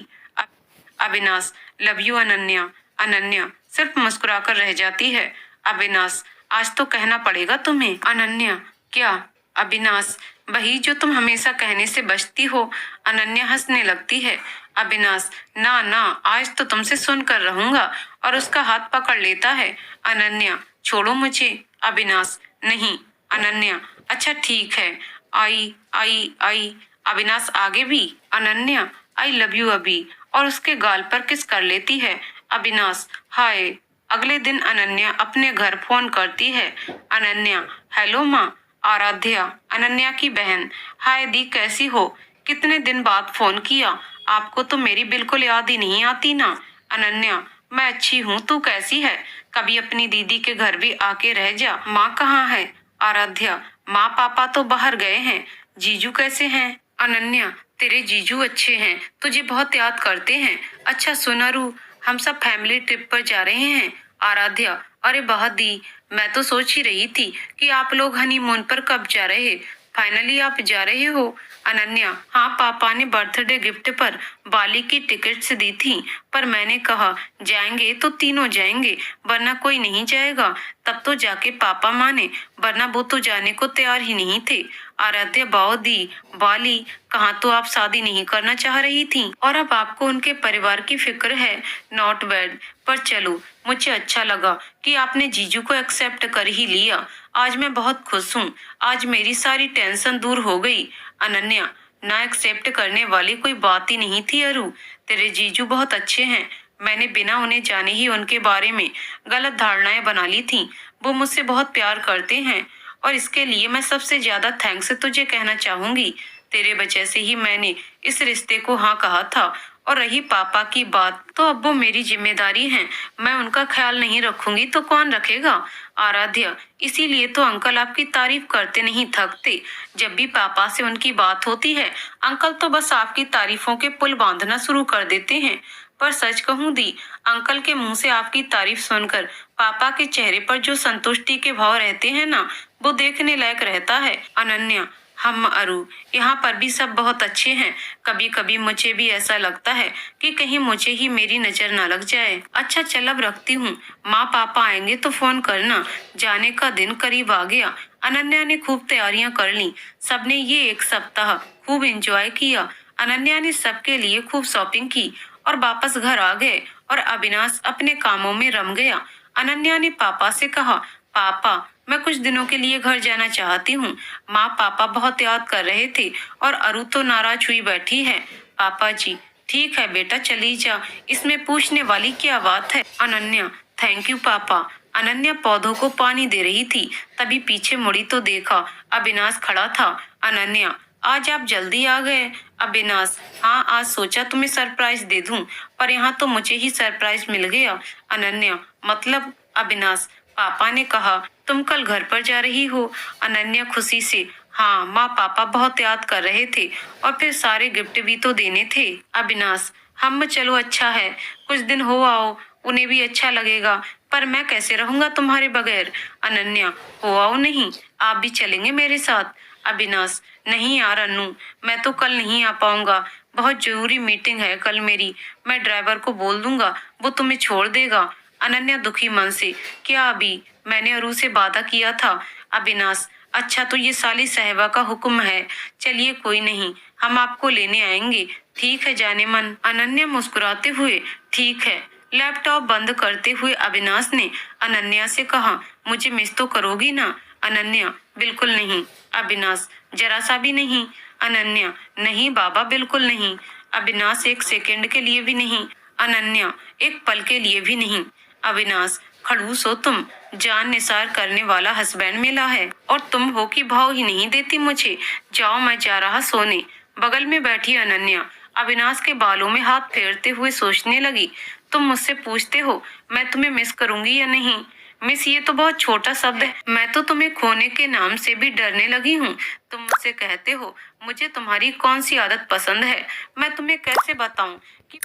Avinash, love you Ananya. अनन्या सिर्फ मुस्कुराकर रह जाती है। अविनाश, आज तो कहना पड़ेगा तुम्हें। अनन्या, क्या? अविनाश, वही जो तुम हमेशा कहने से बचती हो। अनन्या हंसने लगती है। अविनाश, ना ना, आज तो तुमसे सुनकर रहूंगा और उसका हाथ पकड़ लेता है। अनन्या, छोड़ो मुझे। अविनाश, नहीं। अनन्या, अच्छा ठीक है। आई आई आई। अविनाश, आगे भी। अनन्या, आई लव यू अभी, और उसके गाल पर किस कर लेती है। अविनाश, हाय। अगले दिन अनन्या अपने घर फोन करती है। अनन्या, हेलो माँ। आराध्या, अनन्या की बहन, हाय दी, कैसी हो? कितने दिन बाद फोन किया, आपको तो मेरी बिल्कुल याद ही नहीं आती ना। अनन्या, मैं अच्छी हूँ, तू कैसी है? कभी अपनी दीदी के घर भी आके रह जा। माँ कहाँ है? आराध्या, माँ पापा तो बाहर गए हैं। जीजू कैसे हैं? अनन्या, तेरे जीजू अच्छे हैं, तुझे बहुत याद करते हैं। अच्छा सुनारू, हम सब फैमिली ट्रिप पर जा रहे हैं। आराध्या, अरे बहुत दी, मैं तो सोच ही रही थी कि आप लोग हनीमून पर कब जा रहे, फाइनली आप जा रहे हो। अनन्या, हाँ पापा ने बर्थडे गिफ्ट पर बाली की टिकट्स दी थी, पर मैंने कहा जाएंगे तो तीनों जाएंगे वरना कोई नहीं जाएगा, तब तो जाके पापा माने, वरना वो तो जाने को तैयार ही नहीं थे। आराध्या, बाओ दी, बाली कहाँ, तो आप शादी नहीं करना चाह रही थी और अब आपको उनके परिवार की फिक्र है। नॉट बैड, पर चलो मुझे अच्छा लगा कि आपने जीजू को एक्सेप्ट कर ही लिया। आज मैं बहुत खुश हूँ, आज मेरी सारी टेंशन दूर हो गई। अनन्या, ना एक्सेप्ट करने वाली कोई बात ही नहीं थी अरु। तेरे जीजू बहुत अच्छे हैं। मैंने बिना उन्हें जाने ही उनके बारे में गलत धारणाएं बना ली थी। वो मुझसे बहुत प्यार करते हैं और इसके लिए मैं सबसे ज्यादा थैंक्स तुझे कहना चाहूंगी। तेरे वजह से ही मैंने इस रिश्ते को हाँ कहा था। और रही पापा की बात, तो अब वो मेरी जिम्मेदारी है। मैं उनका ख्याल नहीं रखूंगी तो कौन रखेगा? आराध्या, इसीलिए तो अंकल आपकी तारीफ करते नहीं थकते। जब भी पापा से उनकी बात होती है, अंकल तो बस आपकी तारीफों के पुल बांधना शुरू कर देते हैं। पर सच कहूं दी, अंकल के मुंह से आपकी तारीफ सुनकर पापा के चेहरे पर जो संतुष्टि के भाव रहते हैं ना, वो देखने लायक रहता है। अनन्या, हम अरु, यहाँ पर भी सब बहुत अच्छे हैं। कभी कभी मुझे भी ऐसा लगता है कि कहीं मुझे ही मेरी नजर ना लग जाए। अच्छा चल अब रखती हूँ, माँ पापा आएंगे तो फोन करना। जाने का दिन करीब आ गया। अनन्या ने खूब तैयारियां कर ली। सबने ये एक सप्ताह खूब एंजॉय किया। अनन्या ने सबके लिए खूब शॉपिंग की और वापस घर आ गए और अविनाश अपने कामों में रम गया। अनन्या ने पापा से कहा, पापा मैं कुछ दिनों के लिए घर जाना चाहती हूँ। माँ पापा बहुत याद कर रहे थे और अरु तो नाराज हुई बैठी है। पापा जी, ठीक है बेटा चली जा, इसमें पूछने वाली क्या बात है। अनन्या, थैंक यू पापा। अनन्या पौधों को पानी दे रही थी, तभी पीछे मुड़ी तो देखा अविनाश खड़ा था। अनन्या, आज आप जल्दी आ गए। अविनाश, हाँ आज सोचा तुम्हें सरप्राइज दे दूं, पर यहाँ तो मुझे ही सरप्राइज मिल गया। अनन्या, मतलब? अविनाश, पापा ने कहा तुम कल घर पर जा रही हो। अनन्या खुशी से, हाँ माँ पापा बहुत याद कर रहे थे और फिर सारे गिफ्ट भी तो देने थे। अविनाश, हम चलो अच्छा है, कुछ दिन हो आओ, उन्हें भी अच्छा लगेगा। पर मैं कैसे रहूंगा तुम्हारे बगैर? अनन्या, हो आओ नहीं, आप भी चलेंगे मेरे साथ। अविनाश, नहीं यार अनु, मैं तो कल नहीं आ पाऊंगा, बहुत जरूरी मीटिंग है कल मेरी। मैं ड्राइवर को बोल दूंगा, वो तुम्हें छोड़ देगा। अनन्या दुखी मन से, क्या अभी? मैंने अरु से वादा किया था। अविनाश, अच्छा तो ये साली साहिबा का हुक्म है। चलिए कोई नहीं, हम आपको लेने आएंगे। ठीक है जाने मन। अनन्या मुस्कुराते हुए, ठीक है। लैपटॉप बंद करते हुए अविनाश ने अनन्या से कहा, मुझे मिस तो करोगी ना? अनन्या, बिल्कुल नहीं। अविनाश, जरा सा भी नहीं? अनन्या, नहीं बाबा बिल्कुल नहीं। अविनाश, एक सेकंड के लिए भी नहीं। अनन्या, एक पल के लिए भी नहीं। अविनाश, खड़ूस हो तुम, जान निसार करने वाला हस्बैंड मिला है और तुम हो कि भाव ही नहीं देती मुझे। जाओ मैं जा रहा सोने। बगल में बैठी अनन्या अविनाश के बालों में हाथ फेरते हुए सोचने लगी, तुम मुझसे पूछते हो मैं तुम्हें मिस करूंगी या नहीं? मिस ये तो बहुत छोटा शब्द है। मैं तो तुम्हें खोने के नाम से भी डरने लगी हूँ। तुम मुझसे कहते हो मुझे तुम्हारी कौन सी आदत पसंद है, मैं तुम्हें कैसे बताऊं कि,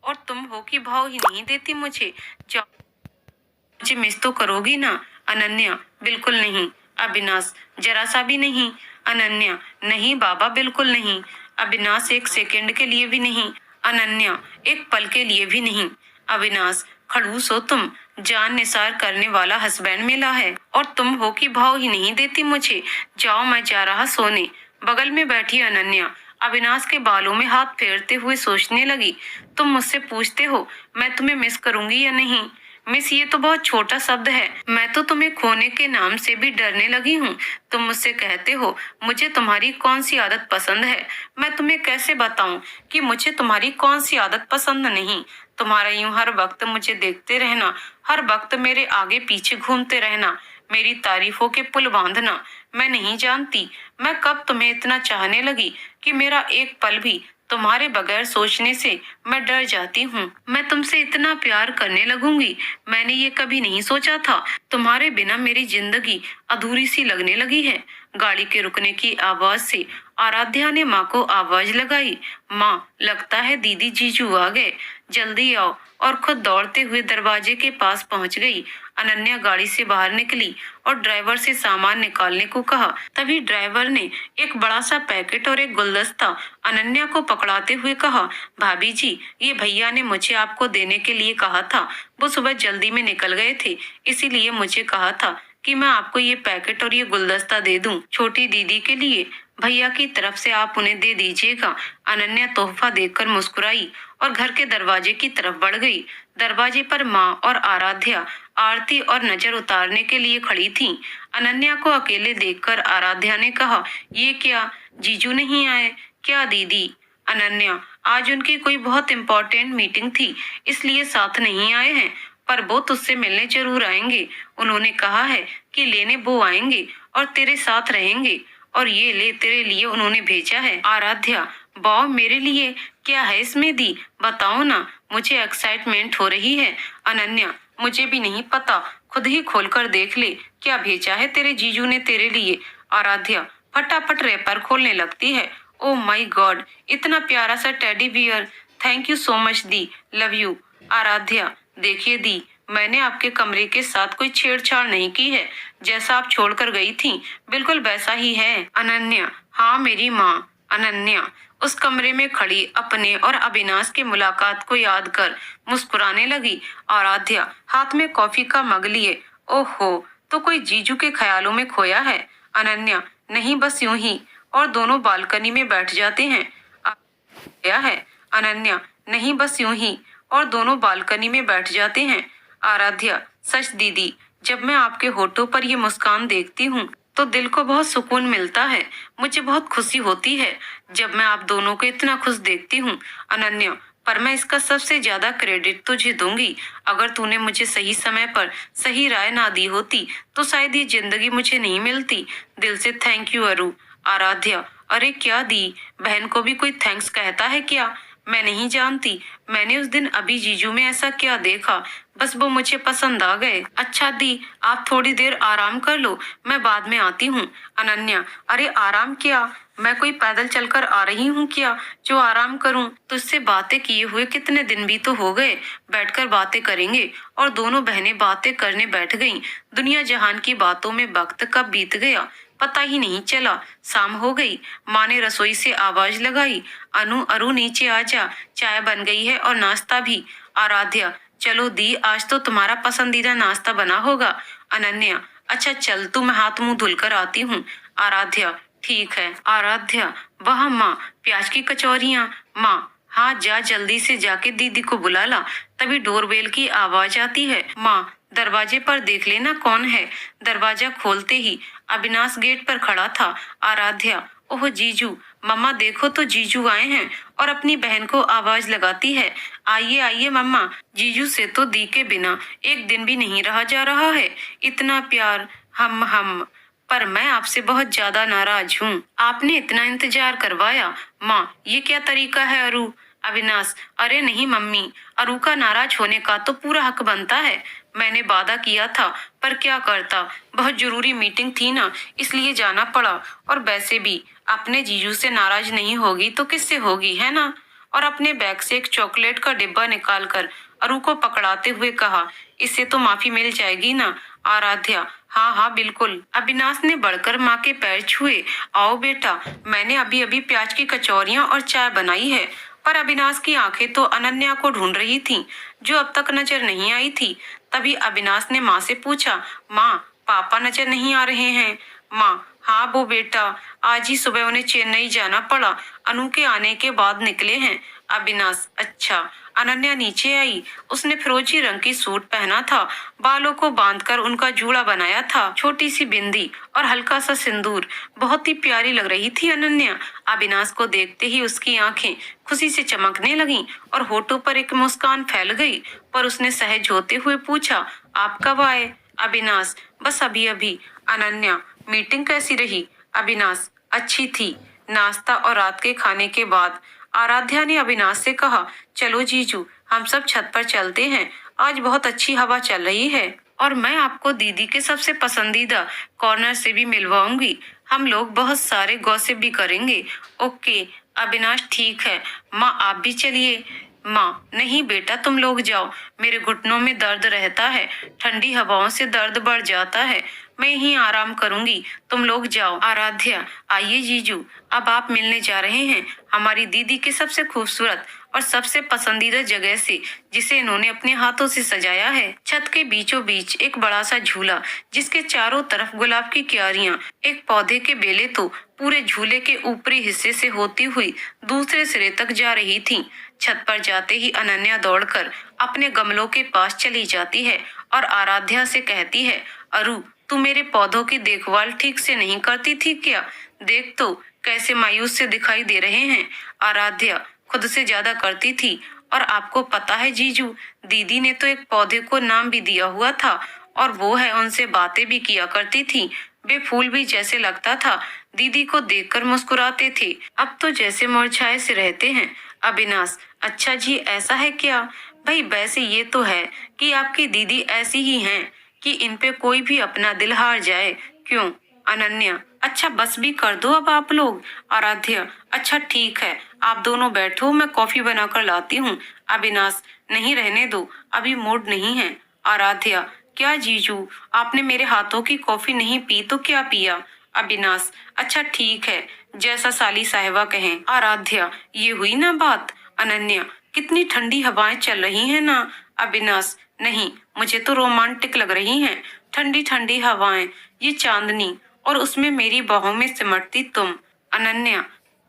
और तुम हो कि भाव ही नहीं देती मुझे। जाओ, मुझे मिस तो करोगी ना? अनन्या, बिल्कुल नहीं। अविनाश, जरा सा भी नहीं। अनन्या, नहीं बाबा बिल्कुल नहीं। अविनाश, एक सेकंड के लिए भी नहीं। अनन्या, एक पल के लिए भी नहीं। अविनाश, खड़ूस हो तुम, जान निसार करने वाला हस्बैंड मिला है और तुम हो कि भाव ही नहीं देती मुझे। जाओ मैं जा रहा सोने। बगल में बैठी अनन्या अविनाश के बालों में हाथ फेरते हुए सोचने लगी, तुम मुझसे पूछते हो मैं तुम्हें मिस करूंगी या नहीं? मिस ये तो बहुत छोटा शब्द है। मैं तो तुम्हें खोने के नाम से भी डरने लगी हूँ। तुम मुझसे कहते हो मुझे तुम्हारी कौन सी आदत पसंद है, मैं तुम्हें कैसे बताऊं कि मुझे तुम्हारी कौन सी आदत पसंद नहीं? तुम्हारा यूं हर वक्त मुझे देखते रहना, हर वक्त मेरे आगे पीछे घूमते रहना, मेरी तारीफों के पुल बांधना। मैं नहीं जानती मैं कब तुम्हें इतना चाहने लगी कि मेरा एक पल भी तुम्हारे बगैर सोचने से मैं डर जाती हूँ। मैं तुमसे इतना प्यार करने लगूंगी, मैंने ये कभी नहीं सोचा था। तुम्हारे बिना मेरी जिंदगी अधूरी सी लगने लगी है। गाड़ी के रुकने की आवाज से आराध्या ने माँ को आवाज लगाई, माँ लगता है दीदी जीजू आ गए, जल्दी आओ। और खुद दौड़ते हुए दरवाजे के पास पहुंच गई। अनन्या गाड़ी से बाहर निकली और ड्राइवर से सामान निकालने को कहा। तभी ड्राइवर ने एक बड़ा सा पैकेट और एक गुलदस्ता अनन्या को पकड़ाते हुए कहा, भाभी जी ये भैया ने मुझे आपको देने के लिए कहा था। वो सुबह जल्दी में निकल गए थे, इसीलिए मुझे कहा था कि मैं आपको ये पैकेट और ये गुलदस्ता दे दूं, छोटी दीदी के लिए। भैया की तरफ से आप उन्हें दे दीजिएगा। अनन्या तोहफा देखकर मुस्कुराई और घर के दरवाजे की तरफ बढ़ गई। दरवाजे पर माँ और आराध्या आरती और नजर उतारने के लिए खड़ी थीं। अनन्या को अकेले देखकर आराध्या ने कहा, ये क्या जीजू नहीं आए? क्या दीदी? अनन्या, आज उनकी कोई बहुत इम्पोर्टेंट मीटिंग थी, इसलिए साथ नहीं आए हैं, पर वो तुझसे मिलने जरूर आएंगे। उन्होंने कहा है कि लेने वो आएंगे और तेरे साथ रहेंगे। और ये ले, तेरे लिए उन्होंने भेजा है। आराध्या, वाह, मेरे लिए? क्या है इसमें दी? बताओ ना, मुझे एक्साइटमेंट हो रही है। अनन्या, मुझे भी नहीं पता, खुद ही खोलकर देख ले, क्या भेजा है तेरे जीजू ने तेरे लिए। आराध्या फटाफट रैपर खोलने लगती है। ओ माय गॉड, इतना प्यारा सा teddy bear, thank you so much दी, लव यू। आराध्या, देखिए दी, मैंने आपके कमरे के साथ कोई छेड़छाड़ नहीं की है। जैसा आप छोड़कर गई थी बिल्कुल वैसा ही है। अनन्या, हाँ मेरी माँ। अनन्या उस कमरे में खड़ी अपने और अविनाश की मुलाकात को याद कर मुस्कुराने लगी। आराध्या हाथ में कॉफी का मग लिए, ओहो, तो कोई जीजू के ख्यालों में खोया है। अनन्या, नहीं बस यूं ही। और दोनों बालकनी में बैठ जाते हैं। क्या है? अनन्या, नहीं बस यूं ही। और दोनों बालकनी में बैठ जाते हैं। आराध्या, सच दीदी, जब मैं आपके होठों पर ये मुस्कान देखती हूँ तो दिल को बहुत सुकून मिलता है। मुझे बहुत खुशी होती है जब मैं आप दोनों को इतना खुश देखती हूँ। अनन्या, पर मैं इसका सबसे ज्यादा क्रेडिट तुझे दूंगी। अगर तूने मुझे सही समय पर सही राय ना दी होती तो शायद ये जिंदगी मुझे नहीं मिलती। दिल से थैंक यू अरु। आराध्या, अरे क्या दी, बहन को भी कोई थैंक्स कहता है क्या? मैं नहीं जानती, मैंने उस दिन अभी जीजू में ऐसा क्या देखा, बस वो मुझे पसंद आ गए। अच्छा दी, आप थोड़ी देर आराम कर लो, मैं बाद में आती हूँ। अनन्या, अरे आराम क्या? मैं कोई पैदल चलकर आ रही हूँ क्या जो आराम करूँ? तुझसे बातें किए हुए कितने दिन भी तो हो गए, बैठकर बातें करेंगे। और दोनों बहनें बातें करने बैठ गईं। दुनिया जहान की बातों में वक्त कब बीत गया पता ही नहीं चला। शाम हो गई। माँ ने रसोई से आवाज लगाई, अनु अरु नीचे आ जा, चाय बन गई है और नाश्ता भी। आराध्या, चलो दी, आज तो तुम्हारा पसंदीदा नाश्ता बना होगा। अनन्या, अच्छा चल तू, मैं हाथ मुंह धुलकर आती हूँ। आराध्या, ठीक है। आराध्या, वाह माँ, प्याज की कचौरियाँ। माँ, हाँ जा, जल्दी से जाके दीदी को बुला ला। तभी डोरबेल की आवाज आती है। माँ, दरवाजे पर देख लेना कौन है। दरवाजा खोलते ही अविनाश गेट पर खड़ा था। आराध्या, ओह जीजू, मम्मा देखो तो जीजू आए हैं। और अपनी बहन को आवाज लगाती है, आइए आइए मम्मा, जीजू से तो दी के बिना एक दिन भी नहीं रहा जा रहा है। इतना प्यार, हम पर मैं आपसे बहुत ज्यादा नाराज हूँ। आपने इतना इंतजार करवाया। माँ, ये क्या तरीका है अरु? अविनाश, अरे नहीं मम्मी, अरु का नाराज होने का तो पूरा हक बनता है। मैंने वादा किया था, पर क्या करता, बहुत जरूरी मीटिंग थी ना, इसलिए जाना पड़ा। और वैसे भी अपने जीजू से नाराज नहीं होगी तो किससे होगी, है ना? और अपने बैग से एक चॉकलेट का डिब्बा निकालकर अरु को पकड़ाते हुए कहा, इससे तो माफी मिल जाएगी ना? आराध्या, हाँ हाँ बिल्कुल। अविनाश ने बढ़कर माँ के पैर छुए, आओ बेटा, मैंने अभी अभी प्याज की कचौरियाँ और चाय बनाई है। पर अविनाश की आंखें तो अनन्या को ढूंढ रही थीं, जो अब तक नजर नहीं आई थी। तभी अविनाश ने माँ से पूछा, माँ, पापा नजर नहीं आ रहे हैं? माँ, हाँ वो बेटा, आज ही सुबह उन्हें चेन्नई जाना पड़ा, अनु के आने के बाद निकले हैं। अविनाश, अच्छा। अनन्या नीचे आई। उसने फिरोजी रंग की सूट पहना था, बालों को बांधकर उनका जूड़ा बनाया था, छोटी सी बिंदी और हल्का सा सिंदूर, बहुत ही प्यारी लग रही थी अनन्या। अविनाश को देखते ही उसकी आंखें खुशी से चमकने लगीं और होठों पर एक मुस्कान फैल गई। पर उसने सहज होते हुए पूछा, आप कब आए? अविनाश, बस अभी अभी। अनन्या, मीटिंग कैसी रही? अविनाश, अच्छी थी। नाश्ता और रात के खाने के बाद आराध्या ने अविनाश से कहा, चलो जीजू, हम सब छत पर चलते हैं, आज बहुत अच्छी हवा चल रही है और मैं आपको दीदी के सबसे पसंदीदा कॉर्नर से भी मिलवाऊंगी। हम लोग बहुत सारे गॉसिप भी करेंगे। ओके अविनाश, ठीक है। माँ, आप भी चलिए। माँ, नहीं बेटा, तुम लोग जाओ, मेरे घुटनों में दर्द रहता है, ठंडी हवाओं से दर्द बढ़ जाता है, मैं यहीं आराम करूंगी, तुम लोग जाओ। आराध्या, आइए जीजू, अब आप मिलने जा रहे हैं हमारी दीदी के सबसे खूबसूरत और सबसे पसंदीदा जगह से, जिसे इन्होंने अपने हाथों से सजाया है। छत के बीचों बीच एक बड़ा सा झूला, जिसके चारों तरफ गुलाब की क्यारियां, एक पौधे के बेले तो पूरे झूले के ऊपरी हिस्से से होती हुई दूसरे सिरे तक जा रही थीं। छत पर जाते ही अनन्या दौड़कर अपने गमलों के पास चली जाती है और आराध्या से कहती है, अरु, तू मेरे पौधों की देखभाल ठीक से नहीं करती थी क्या? देख तो कैसे मायूस से दिखाई दे रहे हैं। आराध्या खुद से ज्यादा करती थी। और आपको पता है जीजू, दीदी ने तो एक पौधे को नाम भी दिया हुआ था और वो है उनसे बातें भी किया करती थी। वे फूल भी जैसे लगता था दीदी को देखकर मुस्कुराते थे, अब तो जैसे मुरझाए से रहते हैं। अविनाश, अच्छा जी ऐसा है क्या? भाई वैसे ये तो है कि आपकी दीदी ऐसी ही हैं कि इन पे कोई भी अपना दिल हार जाए। क्यों? अनन्या, अच्छा बस भी कर दो अब आप लोग। आराध्या, अच्छा ठीक है, आप दोनों बैठो, मैं कॉफी बनाकर लाती हूँ। अविनाश, नहीं रहने दो, अभी मूड नहीं है। आराध्या, क्या जीजू, आपने मेरे हाथों की कॉफी नहीं पी तो क्या पिया? अविनाश, अच्छा ठीक है, जैसा साली साहिबा कहें। आराध्या, ये हुई ना बात। अनन्या, कितनी ठंडी हवाएं चल रही हैं ना। अविनाश, नहीं, मुझे तो रोमांटिक लग रही हैं। ठंडी ठंडी हवाएं, ये चांदनी और उसमें मेरी बाहों में सिमटती तुम। अनन्या,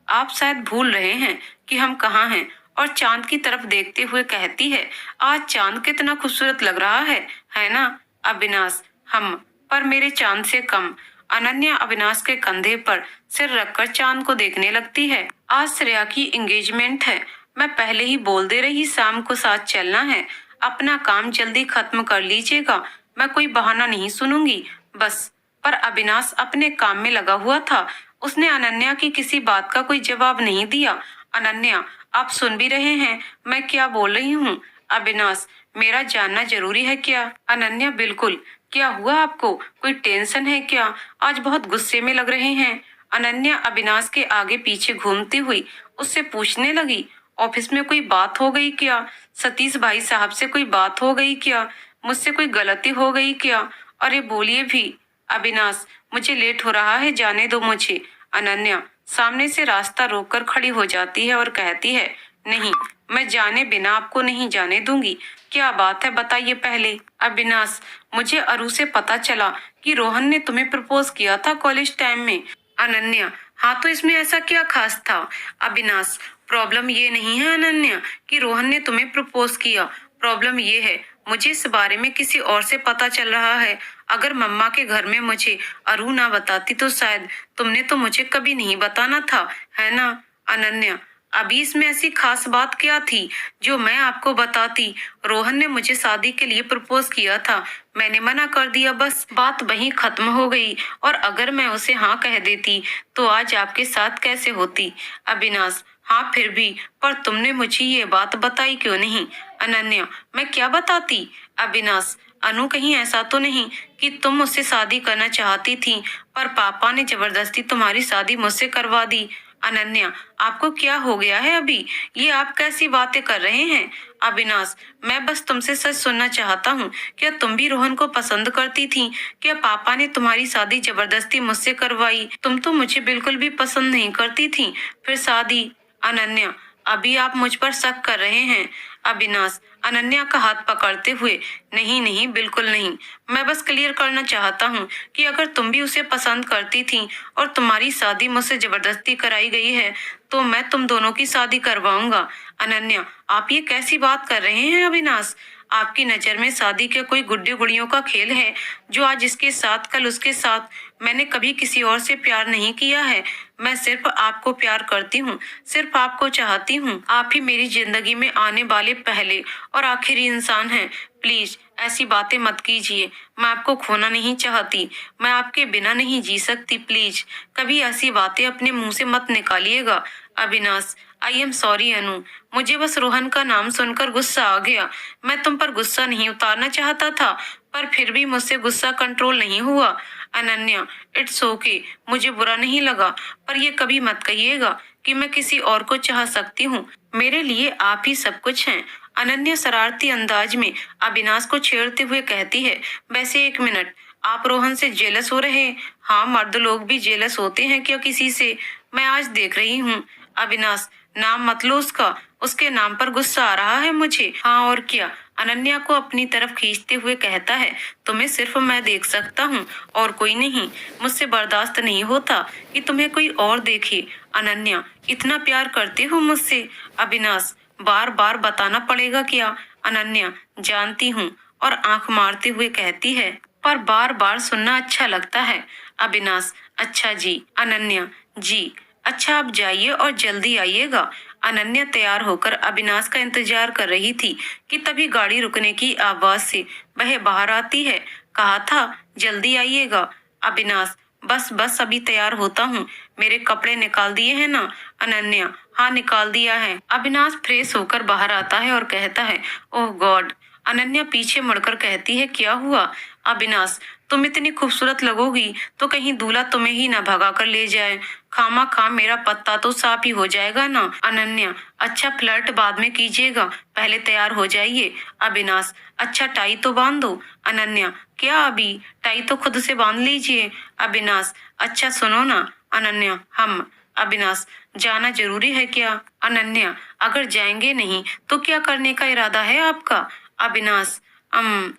आप शायद भूल रहे हैं कि हम कहाँ हैं। और चांद की तरफ देखते हुए कहती है, आज चांद कितना खूबसूरत लग रहा है ना? अविनाश, हम, पर मेरे चांद से कम। अनन्या अविनाश के कंधे पर सिर रखकर चांद को देखने लगती है। आज श्रेया की एंगेजमेंट है, मैं पहले ही बोल दे रही, शाम को साथ चलना है। अपना काम जल्दी खत्म कर लीजिएगा, मैं कोई बहाना नहीं सुनूंगी बस। पर अविनाश अपने काम में लगा हुआ था, उसने अनन्या की किसी बात का कोई जवाब नहीं दिया। अनन्या, आप सुन भी रहे हैं मैं क्या बोल रही हूँ? अविनाश, मेरा जानना जरूरी है क्या? अनन्या, बिल्कुल। क्या हुआ आपको? कोई टेंशन है क्या? आज बहुत गुस्से में लग रहे हैं। अनन्या अविनाश के आगे पीछे घूमती हुई उससे पूछने लगी, ऑफिस में कोई बात हो गई क्या? सतीश भाई साहब से कोई बात हो गई क्या? मुझसे कोई गलती हो गई क्या? अरे बोलिए भी। अविनाश, मुझे लेट हो रहा है, जाने दो मुझे। अनन्या सामने से रास्ता रोककर खड़ी हो जाती है और कहती है, नहीं, मैं जाने बिना आपको नहीं जाने दूंगी। क्या बात है बताइए पहले। अविनाश, मुझे अरु से पता चला कि रोहन ने तुम्हें प्रपोज किया था कॉलेज टाइम में। अनन्या, हाँ तो इसमें ऐसा क्या खास था? अविनाश, प्रॉब्लम ये नहीं है अनन्या कि रोहन ने तुम्हें प्रपोज किया, प्रॉब्लम ये है मुझे इस बारे में किसी और से पता चल रहा है। अगर मम्मा के घर में मुझे अरु ना बताती तो शायद तुमने तो मुझे कभी नहीं बताना था, है ना? अनन्या, अभी इसमें ऐसी खास बात क्या थी जो मैं आपको बताती? रोहन ने मुझे शादी के लिए प्रपोज किया था, मैंने मना कर दिया, बस बात वहीं खत्म हो गई। और अगर मैं उसे हाँ कह देती तो आज आपके साथ कैसे होती? अविनाश, हाँ फिर भी, पर तुमने मुझे ये बात बताई क्यों नहीं? अनन्या, मैं क्या बताती? अविनाश, अनु कहीं ऐसा तो नहीं कि तुम मुझसे शादी करना चाहती थी पर पापा ने जबरदस्ती तुम्हारी शादी मुझसे करवा दी? अनन्या, आपको क्या हो गया है अभी? ये आप कैसी बातें कर रहे हैं? अविनाश, मैं बस तुमसे सच सुनना चाहता हूँ, क्या तुम भी रोहन को पसंद करती थी? क्या पापा ने तुम्हारी शादी जबरदस्ती मुझसे करवाई? तुम तो मुझे बिल्कुल भी पसंद नहीं करती थी, फिर शादी? अनन्या, अभी आप मुझ पर शक कर रहे हैं। अविनाश अनन्या का हाथ पकड़ते हुए, नहीं नहीं बिल्कुल नहीं, मैं बस क्लियर करना चाहता हूँ कि अगर तुम भी उसे पसंद करती थी और तुम्हारी शादी मुझसे जबरदस्ती कराई गई है तो मैं तुम दोनों की शादी करवाऊंगा। अनन्या, आप ये कैसी बात कर रहे हैं अविनाश? आपकी नजर में शादी के कोई गुड्डे गुड़ियों का खेल है जो आज इसके साथ कल उसके साथ? मैंने कभी किसी और से प्यार नहीं किया है, मैं सिर्फ आपको प्यार करती हूँ, सिर्फ आपको चाहती हूँ। आप ही मेरी जिंदगी में आने वाले पहले और आखिरी इंसान हैं। प्लीज ऐसी बातें मत कीजिए, मैं आपको खोना नहीं चाहती, मैं आपके बिना नहीं जी सकती। प्लीज कभी ऐसी बातें अपने मुंह से मत निकालिएगा। अविनाश, आई एम सॉरी अनु, मुझे बस रोहन का नाम सुनकर गुस्सा आ गया। मैं तुम पर गुस्सा नहीं उतारना चाहता था पर फिर भी मुझसे गुस्सा कंट्रोल नहीं हुआ। अनन्या, इट्स ओके, मुझे बुरा नहीं लगा, पर ये कभी मत कहिएगा कि मैं किसी और को चाह सकती हूँ, मेरे लिए आप ही सब कुछ हैं। अनन्या शरारती अंदाज में अविनाश को छेड़ते हुए कहती है, वैसे एक मिनट, आप रोहन से जेलस हो रहे? हाँ, मर्द लोग भी जेलस होते हैं क्या किसी से? मैं आज देख रही हूँ। अविनाश, नाम मत लो उसका, उसके नाम पर गुस्सा आ रहा है मुझे। हाँ और क्या? अनन्या को अपनी तरफ खींचते हुए कहता है, तुम्हें सिर्फ मैं देख सकता हूँ और कोई नहीं, मुझसे बर्दाश्त नहीं होता कि तुम्हें कोई और देखे। अनन्या, इतना प्यार करते हो मुझसे? अविनाश, बार बार बताना पड़ेगा क्या? अनन्या, जानती हूँ, और आंख मारते हुए कहती है, पर बार बार सुनना अच्छा लगता है। अविनाश, अच्छा जी। अनन्या, जी। अच्छा आप जाइए और जल्दी आइएगा। अनन्या तैयार होकर अविनाश का इंतजार कर रही थी कि तभी गाड़ी रुकने की आवाज से वह बाहर आती है। कहा था जल्दी आइएगा। अविनाश बस बस अभी तैयार होता हूँ। मेरे कपड़े निकाल दिए हैं ना? अनन्या हाँ निकाल दिया है। अविनाश फ्रेश होकर बाहर आता है और कहता है ओह गॉड। अनन्या पीछे मुड़कर कहती है क्या हुआ? अविनाश तुम इतनी खूबसूरत लगोगी तो कहीं दूल्हा तुम्हें ही ना भगा कर ले जाए। खामा खा मेरा पत्ता तो साफ ही हो जाएगा ना। अनन्या अच्छा फ्लर्ट बाद में कीजिएगा, पहले तैयार हो जाइए। अविनाश अच्छा टाई तो बांध दो। अनन्या क्या अभी? टाई तो खुद से बांध लीजिए। अविनाश अच्छा सुनो ना। अनन्या हम। अविनाश जाना जरूरी है क्या? अनन्या अगर जाएंगे नहीं तो क्या करने का इरादा है आपका? अविनाश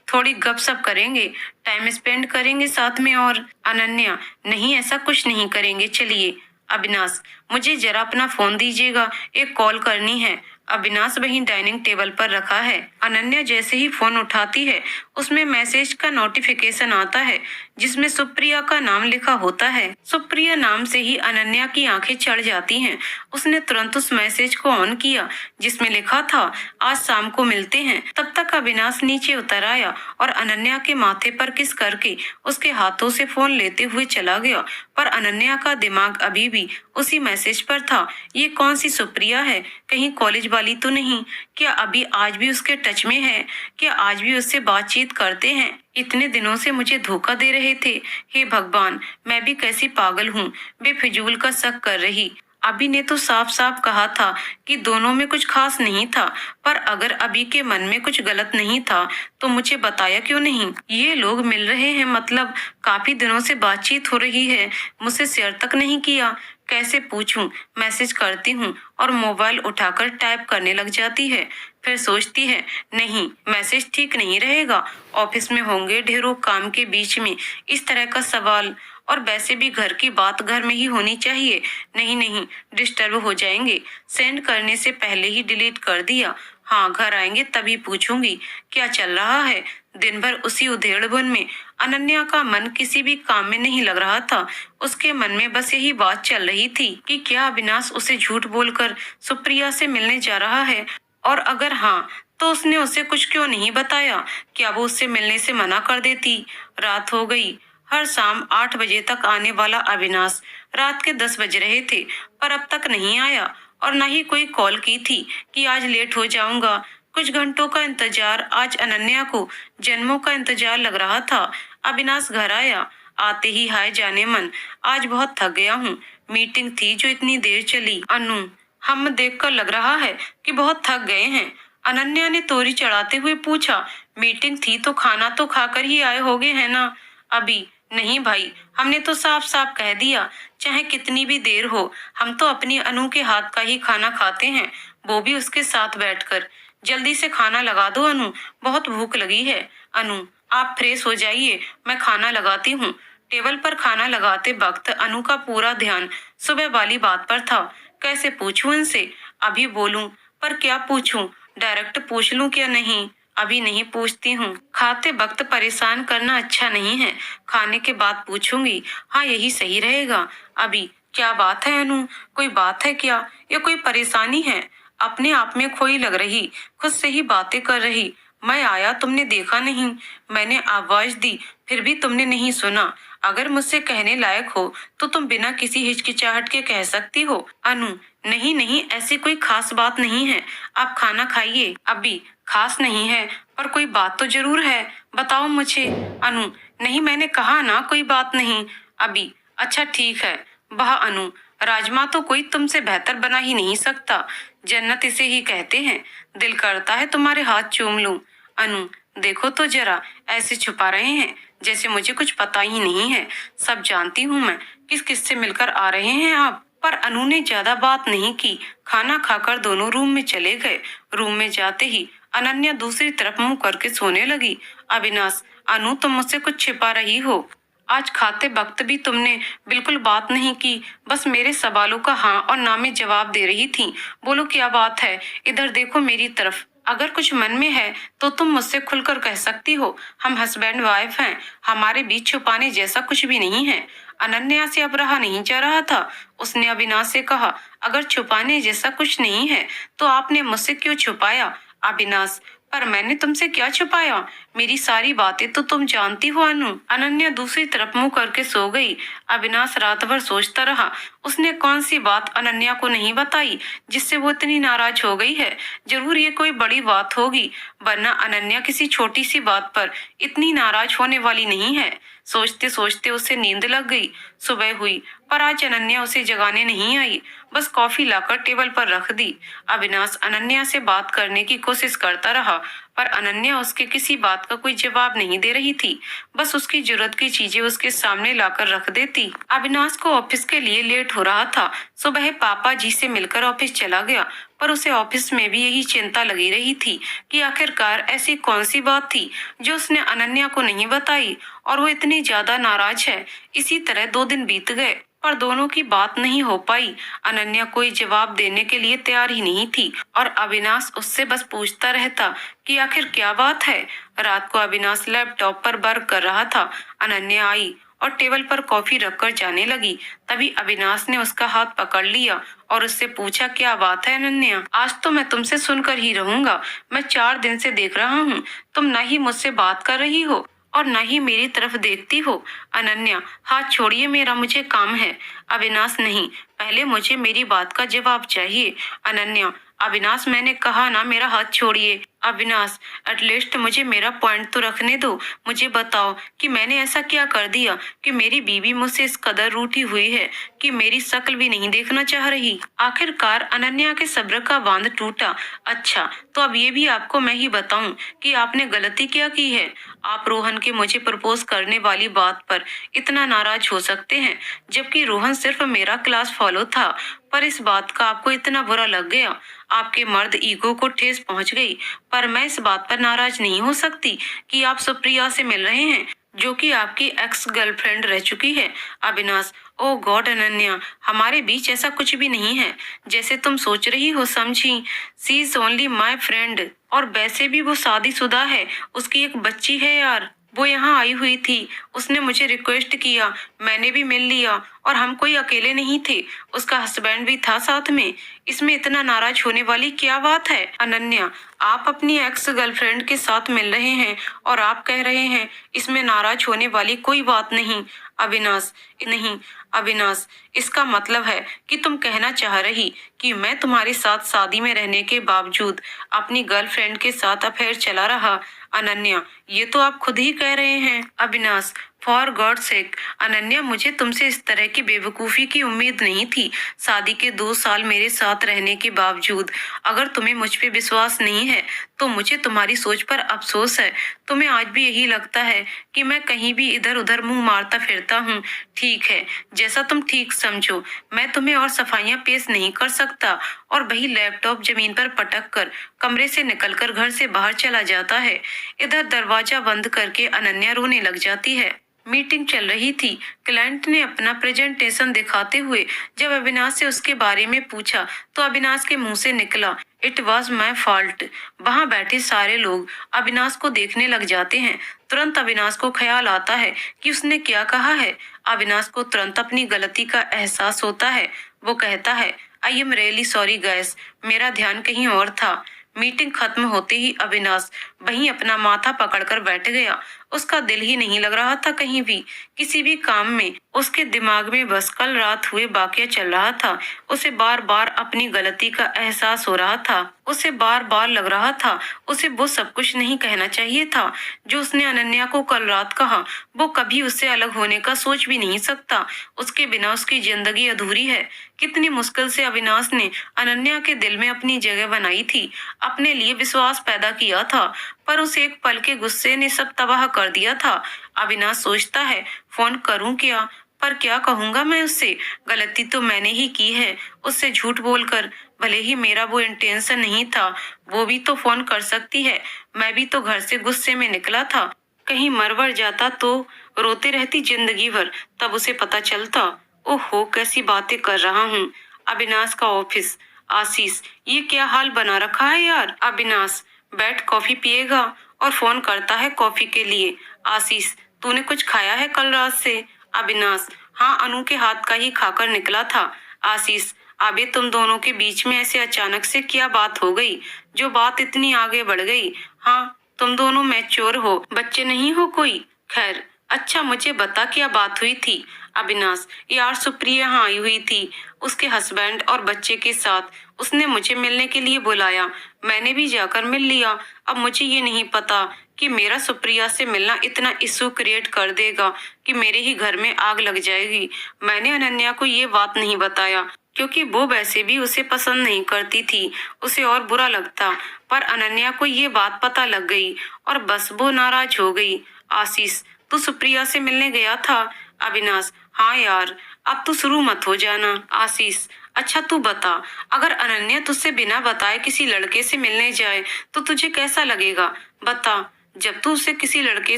थोड़ी गपशप करेंगे, टाइम स्पेंड करेंगे साथ में। और अनन्या नहीं ऐसा कुछ नहीं करेंगे, चलिए। अविनाश मुझे जरा अपना फोन दीजिएगा, एक कॉल करनी है। अविनाश वहीं डाइनिंग टेबल पर रखा है। अनन्या जैसे ही फोन उठाती है उसमें मैसेज का नोटिफिकेशन आता है जिसमें सुप्रिया का नाम लिखा होता है। सुप्रिया नाम से ही अनन्या की आंखें चढ़ जाती हैं। उसने तुरंत उस मैसेज को ऑन किया जिसमें लिखा था आज शाम को मिलते हैं। तब तक अविनाश नीचे उतर आया और अनन्या के माथे पर किस करके उसके हाथों से फोन लेते हुए चला गया। पर अनन्या का दिमाग अभी भी उसी मैसेज पर था। ये कौन सी सुप्रिया है? कहीं कॉलेज वाली तो नहीं? क्या अभी आज भी उसके टच में है? क्या आज भी उससे बातचीत करते हैं? इतने दिनों से मुझे धोखा दे रहे थे। हे भगवान मैं भी कैसी पागल हूँ, बेफिजूल का शक कर रही। अभी ने तो साफ साफ कहा था कि दोनों में कुछ खास नहीं था, पर अगर अभी के मन में कुछ गलत नहीं था तो मुझे बताया क्यों नहीं? ये लोग मिल रहे हैं मतलब काफी दिनों से बातचीत हो रही है, मुझसे शेयर तक नहीं किया। कैसे पूछूं? मैसेज करती हूँ और मोबाइल उठाकर टाइप करने लग जाती है। फिर सोचती है नहीं मैसेज ठीक नहीं रहेगा, ऑफिस में होंगे ढेरों काम के बीच में इस तरह का सवाल, और वैसे भी घर की बात घर में ही होनी चाहिए। नहीं नहीं डिस्टर्ब हो जाएंगे। सेंड करने से पहले ही डिलीट कर दिया। हाँ घर आएंगे तभी पूछूंगी क्या चल रहा है। दिन भर उसी उधेड़बुन में अनन्या का मन किसी भी काम में नहीं लग रहा था। उसके मन में बस यही बात चल रही थी कि क्या अविनाश उसे झूठ बोलकर सुप्रिया से मिलने जा रहा है, और अगर हाँ तो उसने उसे कुछ क्यों नहीं बताया? क्या वो उससे मिलने से मना कर देती? रात हो गई। हर शाम 8 बजे तक आने वाला अविनाश रात के 10 बज रहे थे पर अब तक नहीं आया, और न ही कोई कॉल की थी कि आज लेट हो जाऊंगा। कुछ घंटों का इंतजार आज अनन्या को जन्मों का इंतजार लग रहा था। अविनाश घर आया। आते ही हाय जाने मन, आज बहुत थक गया हूँ, मीटिंग थी जो इतनी देर चली। अनु हम देखकर लग रहा है कि बहुत थक गए हैं। अनन्या ने तोरी चढ़ाते हुए पूछा मीटिंग थी तो खाना तो खाकर ही आए होगे है ना? अभी नहीं भाई, हमने तो साफ साफ कह दिया चाहे कितनी भी देर हो हम तो अपनी अनु के हाथ का ही खाना खाते हैं, वो भी उसके साथ बैठकर। जल्दी से खाना लगा दो अनु, बहुत भूख लगी है। अनु आप फ्रेश हो जाइए, मैं खाना लगाती हूँ। टेबल पर खाना लगाते वक्त अनु का पूरा ध्यान सुबह वाली बात पर था। कैसे पूछूं इनसे? अभी बोलूं पर क्या पूछूं? डायरेक्ट पूछ लूं क्या? नहीं अभी नहीं पूछती हूँ, खाते वक्त परेशान करना अच्छा नहीं है, खाने के बाद पूछूंगी। हाँ यही सही रहेगा। अभी क्या बात है अनु, कोई बात है क्या या कोई परेशानी है? अपने आप में खोई लग रही, खुद से ही बातें कर रही। मैं आया तुमने देखा नहीं, मैंने आवाज दी फिर भी तुमने नहीं सुना। अगर मुझसे कहने लायक हो तो तुम बिना किसी हिचकिचाहट के कह सकती हो। अनु नहीं नहीं ऐसी कोई खास बात नहीं है, आप खाना खाइए। अभी खास नहीं है पर कोई बात तो जरूर है, बताओ मुझे। अनु नहीं मैंने कहा ना कोई बात नहीं। अभी अच्छा ठीक है। वाह अनु, राजमा तो कोई तुमसे बेहतर बना ही नहीं सकता, जन्नत इसे ही कहते हैं। दिल करता है तुम्हारे हाथ चूम लूं। अनु देखो तो जरा, ऐसे छुपा रहे हैं जैसे मुझे कुछ पता ही नहीं है। सब जानती हूँ मैं, किस किस से मिलकर आ रहे हैं आप। पर अनु ने ज्यादा बात नहीं की। खाना खाकर दोनों रूम में चले गए। रूम में जाते ही अनन्या दूसरी तरफ मुंह करके सोने लगी। अविनाश अनु तुम मुझसे कुछ छिपा रही हो। आज खाते वक्त भी तुमने बिल्कुल बात नहीं की, बस मेरे सवालों का हाँ और ना में जवाब दे रही थी। बोलो क्या बात है, इधर देखो मेरी तरफ। अगर कुछ मन में है तो तुम मुझसे खुलकर कह सकती हो। हम हस्बैंड वाइफ हैं, हमारे बीच छुपाने जैसा कुछ भी नहीं है। अनन्या से अब रहा नहीं जा रहा था। उसने अविनाश से कहा, अगर छुपाने जैसा कुछ नहीं है तो आपने मुझसे क्यों छुपाया? अविनाश, पर मैंने तुमसे क्या छुपाया? मेरी सारी बातें तो तुम जानती हो अनु। अनन्या दूसरी तरफ मुंह करके सो गई। अविनाश रात भर सोचता रहा, उसने कौन सी बात अनन्या को नहीं बताई जिससे वो इतनी नाराज हो गई है। जरूर ये कोई बड़ी बात होगी, वरना अनन्या किसी छोटी सी बात पर इतनी नाराज होने वाली नहीं है। सोचते सोचते उसे नींद लग गई। सुबह हुई, पर आज अनन्या उसे जगाने नहीं आई, बस कॉफी लाकर टेबल पर रख दी। अविनाश अनन्या से बात करने की कोशिश करता रहा, पर अनन्या उसके किसी बात का कोई जवाब नहीं दे रही थी। बस उसकी जरूरत की चीजें उसके सामने लाकर रख देती। अविनाश को ऑफिस के लिए लेट हो रहा था। सुबह पापा जी से मिलकर ऑफिस चला गया, पर उसे ऑफिस में भी यही चिंता लगी रही थी कि आखिरकार ऐसी कौन सी बात थी जो उसने अनन्या को नहीं बताई और वो इतनी ज्यादा नाराज है। इसी तरह 2 दिन बीत गए, पर दोनों की बात नहीं हो पाई। अनन्या कोई जवाब देने के लिए तैयार ही नहीं थी और अविनाश उससे बस पूछता रहता कि आखिर क्या बात है। रात को अविनाश लैपटॉप पर वर्क कर रहा था। अनन्या आई और टेबल पर कॉफी रखकर जाने लगी। तभी अविनाश ने उसका हाथ पकड़ लिया और उससे पूछा, क्या बात है अनन्या? आज तो मैं तुमसे सुनकर ही रहूंगा। मैं 4 दिन से देख रहा हूँ, तुम न ही मुझसे बात कर रही हो और न ही मेरी तरफ देखती हो। अनन्या, हाथ छोड़िए मेरा, मुझे काम है। अविनाश, नहीं, पहले मुझे मेरी बात का जवाब चाहिए। अनन्या, अविनाश, मैंने कहा ना, मेरा हाथ छोड़िए। अविनाश, एटलीस्ट मुझे मेरा पॉइंट तो रखने दो। मुझे बताओ कि मैंने ऐसा क्या कर दिया कि मेरी बीवी मुझसे इस कदर रूठी हुई है कि मेरी शक्ल भी नहीं देखना चाह रही। आखिरकार अनन्या के सब्र का बांध टूटा। अच्छा, तो अब ये भी आपको मैं ही बताऊं कि आपने गलती क्या की है। आप रोहन के मुझे प्रपोज करने वाली बात पर इतना नाराज हो सकते हैं, जबकि रोहन सिर्फ मेरा क्लास फॉलो था, पर इस बात का आपको इतना बुरा लग गया। आपके मर्द ईगो को ठेस पहुंच गई। पर मैं इस बात पर नाराज नहीं हो सकती कि आप सुप्रिया से मिल रहे हैं, जो कि आपकी एक्स गर्लफ्रेंड रह चुकी है। अविनाश, ओ गॉड अनन्या, हमारे बीच ऐसा कुछ भी नहीं है जैसे तुम सोच रही हो, समझी? सी इज ओनली माई फ्रेंड। और वैसे भी वो शादीशुदा है, उसकी एक बच्ची है यार। वो यहाँ आई हुई थी, उसने मुझे रिक्वेस्ट किया, मैंने भी मिल लिया और हम कोई अकेले नहीं थे, उसका हस्बैंड भी था साथ में। इसमें इतना नाराज होने वाली क्या बात है? अनन्या, आप अपनी एक्स गर्लफ्रेंड के साथ मिल रहे हैं और आप कह रहे हैं इसमें नाराज होने वाली कोई बात नहीं। अविनाश, नहीं अविनाश, इसका मतलब है कि तुम कहना चाह रही कि मैं तुम्हारे साथ शादी में रहने के बावजूद अपनी गर्लफ्रेंड के साथ अफेयर चला रहा। अनन्या, ये तो आप खुद ही कह रहे हैं। Avinash, for God sake Ananya, मुझे तुमसे इस तरह की बेवकूफी की उम्मीद नहीं थी। शादी के 2 साल मेरे साथ रहने के बावजूद अगर तुम्हें मुझ पे विश्वास नहीं है तो मुझे तुम्हारी सोच पर अफसोस है। तुम्हें आज भी यही लगता है कि मैं कहीं भी इधर उधर मुंह मारता फिरता हूँ। ठीक है, जैसा तुम ठीक समझो। मैं तुम्हें और सफाइयाँ पेश नहीं कर सकता। और वही लैपटॉप जमीन पर पटक कर कमरे से निकलकर घर से बाहर चला जाता है। इधर दरवाजा बंद करके अनन्या रोने लग जाती है। मीटिंग चल रही थी। क्लाइंट ने अपना प्रेजेंटेशन दिखाते हुए जब अविनाश से उसके बारे में पूछा तो अविनाश के मुंह से निकला, इट वॉज माई फॉल्ट। वहां बैठे सारे लोग अविनाश को देखने लग जाते हैं। तुरंत अविनाश को ख्याल आता है कि उसने क्या कहा है। अविनाश को तुरंत अपनी गलती का एहसास होता है। वो कहता है, I am really sorry guys, मेरा ध्यान कहीं और था। मीटिंग खत्म होते ही अविनाश वहीं अपना माथा पकड़कर बैठ गया। उसका दिल ही नहीं लग रहा था कहीं भी, किसी भी काम में। उसके दिमाग में बस कल रात हुए वाकया चल रहा था। उसे बार बार अपनी गलती का एहसास हो रहा था। उसे बार बार लग रहा था उसे वो सब कुछ नहीं कहना चाहिए था जो उसने अनन्या को कल रात कहा। वो कभी उससे अलग होने का सोच भी नहीं सकता। उसके बिना उसकी जिंदगी अधूरी है। कितनी मुश्किल से अविनाश ने अनन्या के दिल में अपनी जगह बनाई थी, अपने लिए विश्वास पैदा किया था, पर उस एक पल के गुस्से ने सब तबाह कर दिया था। अविनाश सोचता है, फोन करूं क्या, पर क्या कहूंगा मैं उससे? गलती तो मैंने ही की है उससे झूठ बोलकर। भले ही मेरा वो इंटेंशन नहीं था, वो भी तो फोन कर सकती है। मैं भी तो घर से गुस्से में निकला था। कहीं मरवर जाता तो रोते रहती जिंदगी भर, तब उसे पता चलता। ओहो, कैसी बातें कर रहा हूँ। अविनाश का ऑफिस। आशीष, ये क्या हाल बना रखा है यार। अविनाश, बैठ कॉफी पिएगा और फोन करता है कॉफी के लिए। आशीष, तूने कुछ खाया है कल रात से? अविनाश, हाँ, अनु के हाथ का ही खाकर निकला था। आशीष, अबे तुम दोनों के बीच में ऐसे अचानक से क्या बात हो गई जो बात इतनी आगे बढ़ गई? हाँ, तुम दोनों मैच्योर हो, बच्चे नहीं हो कोई। खैर, अच्छा मुझे बता क्या बात हुई थी? अविनाश, यार सुप्रिया यहाँ आई हुई थी उसके हस्बैंड और बच्चे के साथ। उसने मुझे मिलने के लिए बुलाया, मैंने भी जाकर मिल लिया। अब मुझे ये नहीं पता कि मेरा सुप्रिया से मिलना इतना इशू क्रिएट कर देगा कि मेरे ही घर में आग लग जाएगी। मैंने अनन्या को ये बात नहीं बताया क्योंकि वो वैसे भी उसे पसंद नहीं करती थी, उसे और बुरा लगता। पर अनन्या को ये बात पता लग गई और बस वो नाराज हो गई। आशीष, तू सुप्रिया से मिलने गया था? अविनाश, हाँ यार, अब तू शुरू मत हो जाना। आशीष, अच्छा तू बता, अगर अनन्या तुझसे बिना बताए किसी लड़के से मिलने जाए तो तुझे कैसा लगेगा? बता। जब तू उसे किसी लड़के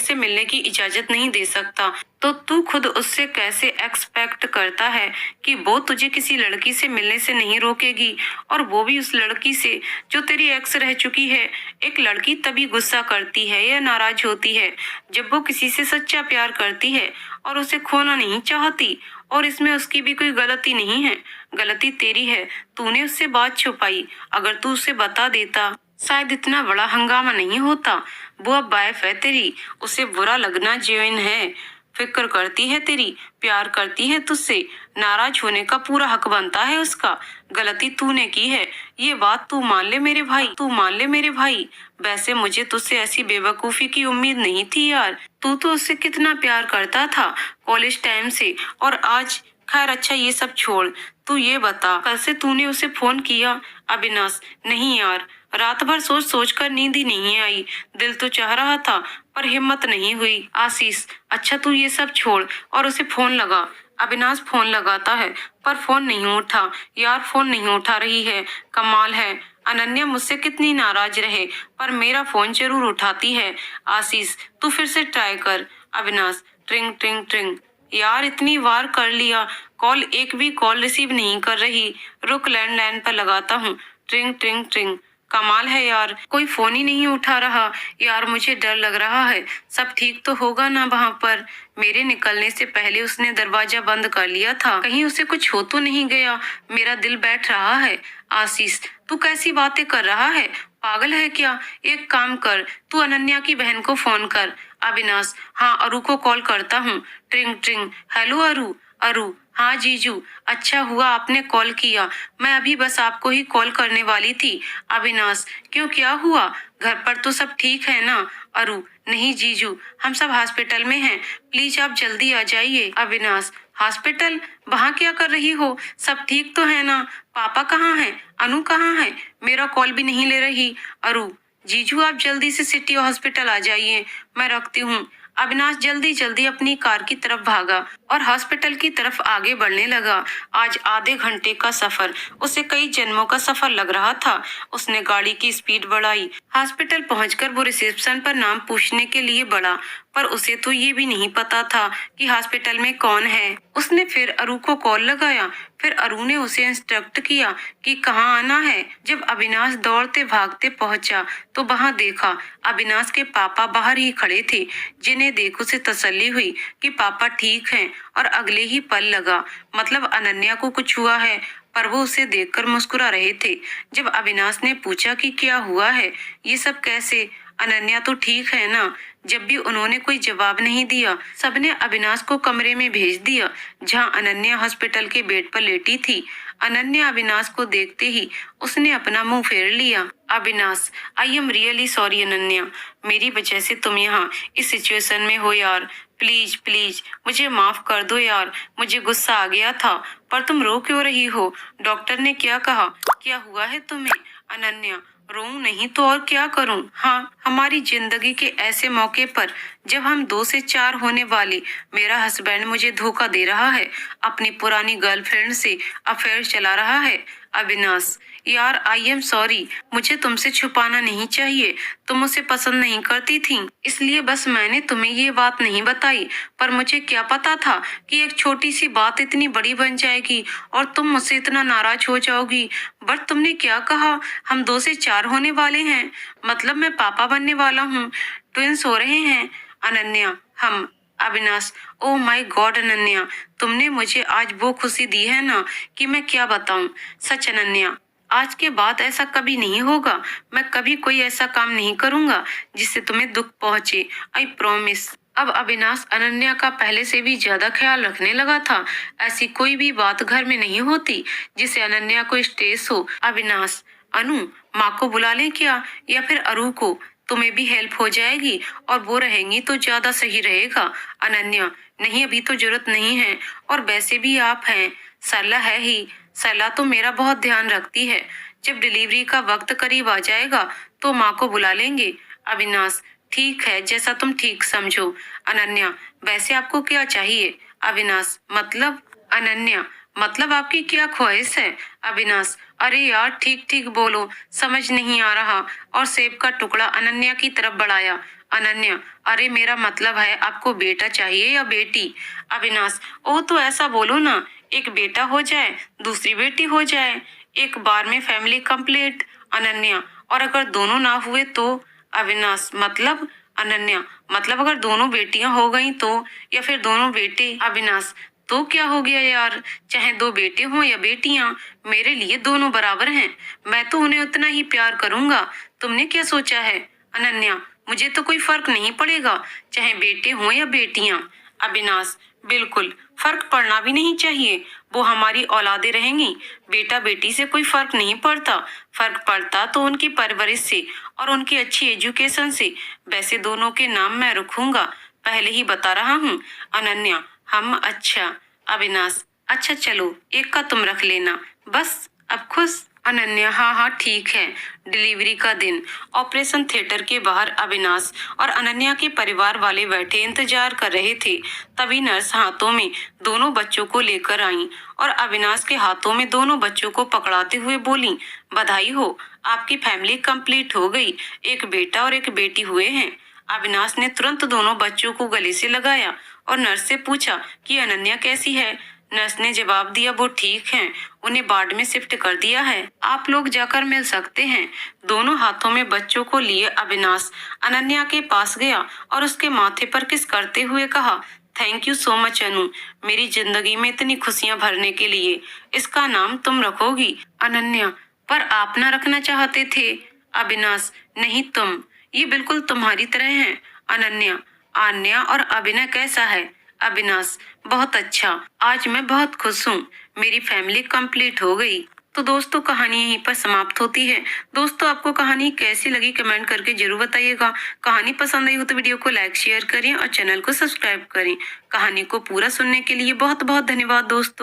से मिलने की इजाजत नहीं दे सकता तो तू खुद उससे कैसे एक्सपेक्ट करता है कि वो तुझे किसी लड़की से मिलने से नहीं रोकेगी, और वो भी उस लड़की से जो तेरी एक्स रह चुकी है। एक लड़की तभी गुस्सा करती है या नाराज होती है जब वो किसी से सच्चा प्यार करती है और उसे खोना नहीं चाहती, और इसमें उसकी भी कोई गलती नहीं है। गलती तेरी है, तूने उससे बात छुपाई। अगर तू उसे बता देता शायद इतना बड़ा हंगामा नहीं होता। वो अब वाइफ है तेरी, उसे बुरा लगना जेन्युइन है, फिक्र करती है तेरी, प्यार करती है तुझसे, नाराज होने का पूरा हक बनता है उसका। गलती तूने की है, ये बात तू मान ले मेरे भाई, तू मान ले मेरे भाई। वैसे मुझे तुझसे ऐसी बेवकूफी की उम्मीद नहीं थी यार। तू तो उससे कितना प्यार करता था कॉलेज टाइम से, और आज। खैर अच्छा ये सब छोड़, तू ये बता कल से तूने उसे फोन किया? अविनाश, नहीं यार, रात भर सोच सोच कर नींद ही नहीं आई। दिल तो चाह रहा था पर हिम्मत नहीं हुई। आशीष, अच्छा तू ये सब छोड़ और उसे फोन लगा। अविनाश फोन लगाता है पर फोन नहीं उठा। यार फोन नहीं उठा रही है, कमाल है। अनन्या मुझसे कितनी नाराज रहे पर मेरा फोन जरूर उठाती है। आशीष, तू फिर से ट्राई कर। अविनाश, ट्रिंग ट्रिंग ट्रिंग। यार इतनी बार कर लिया कॉल, एक भी कॉल रिसीव नहीं कर रही। रुक, लैंडलाइन पर लगाता हूँ। ट्रिंग ट्रिंग ट्रिंग। कमाल है यार, कोई फोन ही नहीं उठा रहा। यार मुझे डर लग रहा है, सब ठीक तो होगा ना वहाँ पर? मेरे निकलने से पहले उसने दरवाजा बंद कर लिया था, कहीं उसे कुछ हो तो नहीं गया। मेरा दिल बैठ रहा है। आशीष, तू कैसी बातें कर रहा है, पागल है क्या? एक काम कर, तू अनन्या की बहन को फोन कर। अविनाश, हाँ, अरु को कॉल करता हूँ। ट्रिंग ट्रिंग। हेलो अरु। अरु, हाँ जीजू, अच्छा हुआ आपने कॉल किया, मैं अभी बस आपको ही कॉल करने वाली थी। अविनाश, क्यों, क्या हुआ? घर पर तो सब ठीक है ना? अरु, नहीं जीजू, हम सब हॉस्पिटल में हैं, प्लीज आप जल्दी आ जाइए। अविनाश, हॉस्पिटल? वहाँ क्या कर रही हो? सब ठीक तो है ना? पापा कहाँ हैं? अनु कहाँ है? मेरा कॉल भी नहीं ले रही। अरु, जीजू आप जल्दी से सिटी हॉस्पिटल आ जाइए, मैं रखती हूँ। अविनाश जल्दी जल्दी अपनी कार की तरफ भागा और हॉस्पिटल की तरफ आगे बढ़ने लगा। आज आधे घंटे का सफर उसे कई जन्मों का सफर लग रहा था। उसने गाड़ी की स्पीड बढ़ाई। हॉस्पिटल पहुंचकर वो रिसेप्शन पर नाम पूछने के लिए बढ़ा, पर उसे तो ये भी नहीं पता था कि हॉस्पिटल में कौन है। उसने फिर अरु को कॉल लगाया, फिर अरु ने उसे इंस्ट्रक्ट किया कि कहाँ आना है। जब अविनाश दौड़ते भागते पहुंचा तो वहां देखा अविनाश के पापा बाहर ही खड़े थे, जिन्हें देख उसे तसल्ली हुई कि पापा ठीक हैं, और अगले ही पल लगा मतलब अनन्या को कुछ हुआ है, पर वो उसे देखकर मुस्कुरा रहे थे। जब अविनाश ने पूछा कि क्या हुआ है, ये सब कैसे, अनन्या तो ठीक है ना? जब भी उन्होंने कोई जवाब नहीं दिया, सबने अविनाश को कमरे में भेज दिया जहां अनन्या हॉस्पिटल के बेड पर लेटी थी। अनन्या अविनाश को देखते ही उसने अपना मुंह फेर लिया। Avinash, I am really sorry Ananya, मेरी वजह से तुम यहाँ इस सिचुएशन में हो यार। प्लीज प्लीज मुझे माफ कर दो यार, मुझे गुस्सा आ गया था। पर तुम रो क्यों रही हो? डॉक्टर ने क्या कहा? क्या हुआ है तुम्हें? अनन्या, रोऊं नहीं तो और क्या करूं? हाँ, हमारी जिंदगी के ऐसे मौके पर जब हम 2 से 4 होने वाले, मेरा हस्बैंड मुझे धोखा दे रहा है, अपनी पुरानी गर्लफ्रेंड से अफेयर चला रहा है। अविनाश, यार आई एम सॉरी, मुझे तुमसे छुपाना नहीं चाहिए, तुम उसे पसंद नहीं करती थी, इसलिए बस मैंने तुम्हें ये बात नहीं बताई। पर मुझे क्या पता था कि एक छोटी सी बात इतनी बड़ी बन जाएगी और तुम मुझसे इतना नाराज हो जाओगी। बट तुमने क्या कहा, हम 2 से 4 होने वाले हैं, मतलब मैं पापा बनने वाला हूँ, ट्विंस हो रहे हैं। अनन्या, हम। Avinash, oh my God Ananya, तुमने मुझे आज वो खुशी दी है ना कि मैं क्या बताऊं। सच अनन्या, आज के बाद ऐसा कभी नहीं होगा। मैं कभी कोई ऐसा काम नहीं करूंगा जिससे तुम्हें दुख पहुंचे। I promise. अब अविनाश अनन्या का पहले से भी ज्यादा ख्याल रखने लगा था। ऐसी कोई भी बात घर में नहीं होती जिससे अनन्या को स्ट्रेस हो। अविनाश, अनु, माँ को बुला लें क्या, या फिर अरू को? तुम्हें भी हेल्प हो जाएगी और वो रहेंगी तो ज्यादा सही रहेगा। अनन्या, नहीं अभी तो जरूरत नहीं है, और वैसे भी आप हैं, सरला है ही। सरला तो मेरा बहुत ध्यान रखती है। जब डिलीवरी का वक्त करीब आ जाएगा तो माँ को बुला लेंगे। अविनाश, ठीक है, जैसा तुम ठीक समझो। अनन्या, वैसे आपको क्या चाहिए? अविनाश, मतलब? अनन्या, मतलब आपकी क्या ख्वाहिश है? अविनाश, अरे यार ठीक ठीक बोलो, समझ नहीं आ रहा, और सेब का टुकड़ा अनन्या की तरफ बढ़ाया। अनन्या, अरे मेरा मतलब है आपको बेटा चाहिए या बेटी? अविनाश, ओह तो ऐसा बोलो ना, एक बेटा हो जाए, दूसरी बेटी हो जाए, एक बार में फैमिली कंप्लीट। अनन्या, और अगर दोनों ना हुए तो? अविनाश, मतलब? अनन्या, मतलब अगर दोनों बेटियां हो गई तो, या फिर दोनों बेटे? अविनाश, तो क्या हो गया यार, चाहे 2 बेटे हों या बेटियां, मेरे लिए दोनों बराबर हैं। मैं तो उन्हें उतना ही प्यार करूंगा। तुमने क्या सोचा है? अनन्या, मुझे तो कोई फर्क नहीं पड़ेगा, चाहे बेटे हों या बेटियां। अविनाश, बिल्कुल, फर्क पड़ना भी नहीं चाहिए, वो हमारी औलादे रहेंगी। बेटा बेटी से कोई फर्क नहीं पड़ता, फर्क पड़ता तो उनकी परवरिश से और उनकी अच्छी एजुकेशन से। वैसे दोनों के नाम मैं रखूंगा, पहले ही बता रहा हूँ। अनन्या, हम। अच्छा। अविनाश, अच्छा चलो, एक का तुम रख लेना, बस अब खुश? अनन्या, हाँ हाँ ठीक है। डिलीवरी का दिन। ऑपरेशन थिएटर के बाहर अविनाश और अनन्या के परिवार वाले बैठे इंतजार कर रहे थे। तभी नर्स हाथों में दोनों बच्चों को लेकर आई और अविनाश के हाथों में दोनों बच्चों को पकड़ाते हुए बोली, बधाई हो, आपकी फैमिली कंप्लीट हो गई, एक बेटा और एक बेटी हुए हैं। अविनाश ने तुरंत दोनों बच्चों को गले से लगाया और नर्स से पूछा कि अनन्या कैसी है। नर्स ने जवाब दिया, वो ठीक हैं, उन्हें वार्ड में शिफ्ट कर दिया है, आप लोग जाकर मिल सकते हैं। दोनों हाथों में बच्चों को लिए अविनाश अनन्या के पास गया और उसके माथे पर किस करते हुए कहा, थैंक यू सो मच अनु, मेरी जिंदगी में इतनी खुशियां भरने के लिए। इसका नाम तुम रखोगी? अनन्या, पर आप ना रखना चाहते थे। अविनाश, नहीं तुम, ये बिल्कुल तुम्हारी तरह है। अनन्या, आन्या और अभिनय कैसा है? अविनाश, बहुत अच्छा, आज मैं बहुत खुश हूँ, मेरी फैमिली कंप्लीट हो गई। तो दोस्तों, कहानी यहीं पर समाप्त होती है। दोस्तों, आपको कहानी कैसी लगी कमेंट करके जरूर बताइएगा। कहानी पसंद आई हो तो वीडियो को लाइक शेयर करें और चैनल को सब्सक्राइब करें। कहानी को पूरा सुनने के लिए बहुत बहुत धन्यवाद दोस्तों।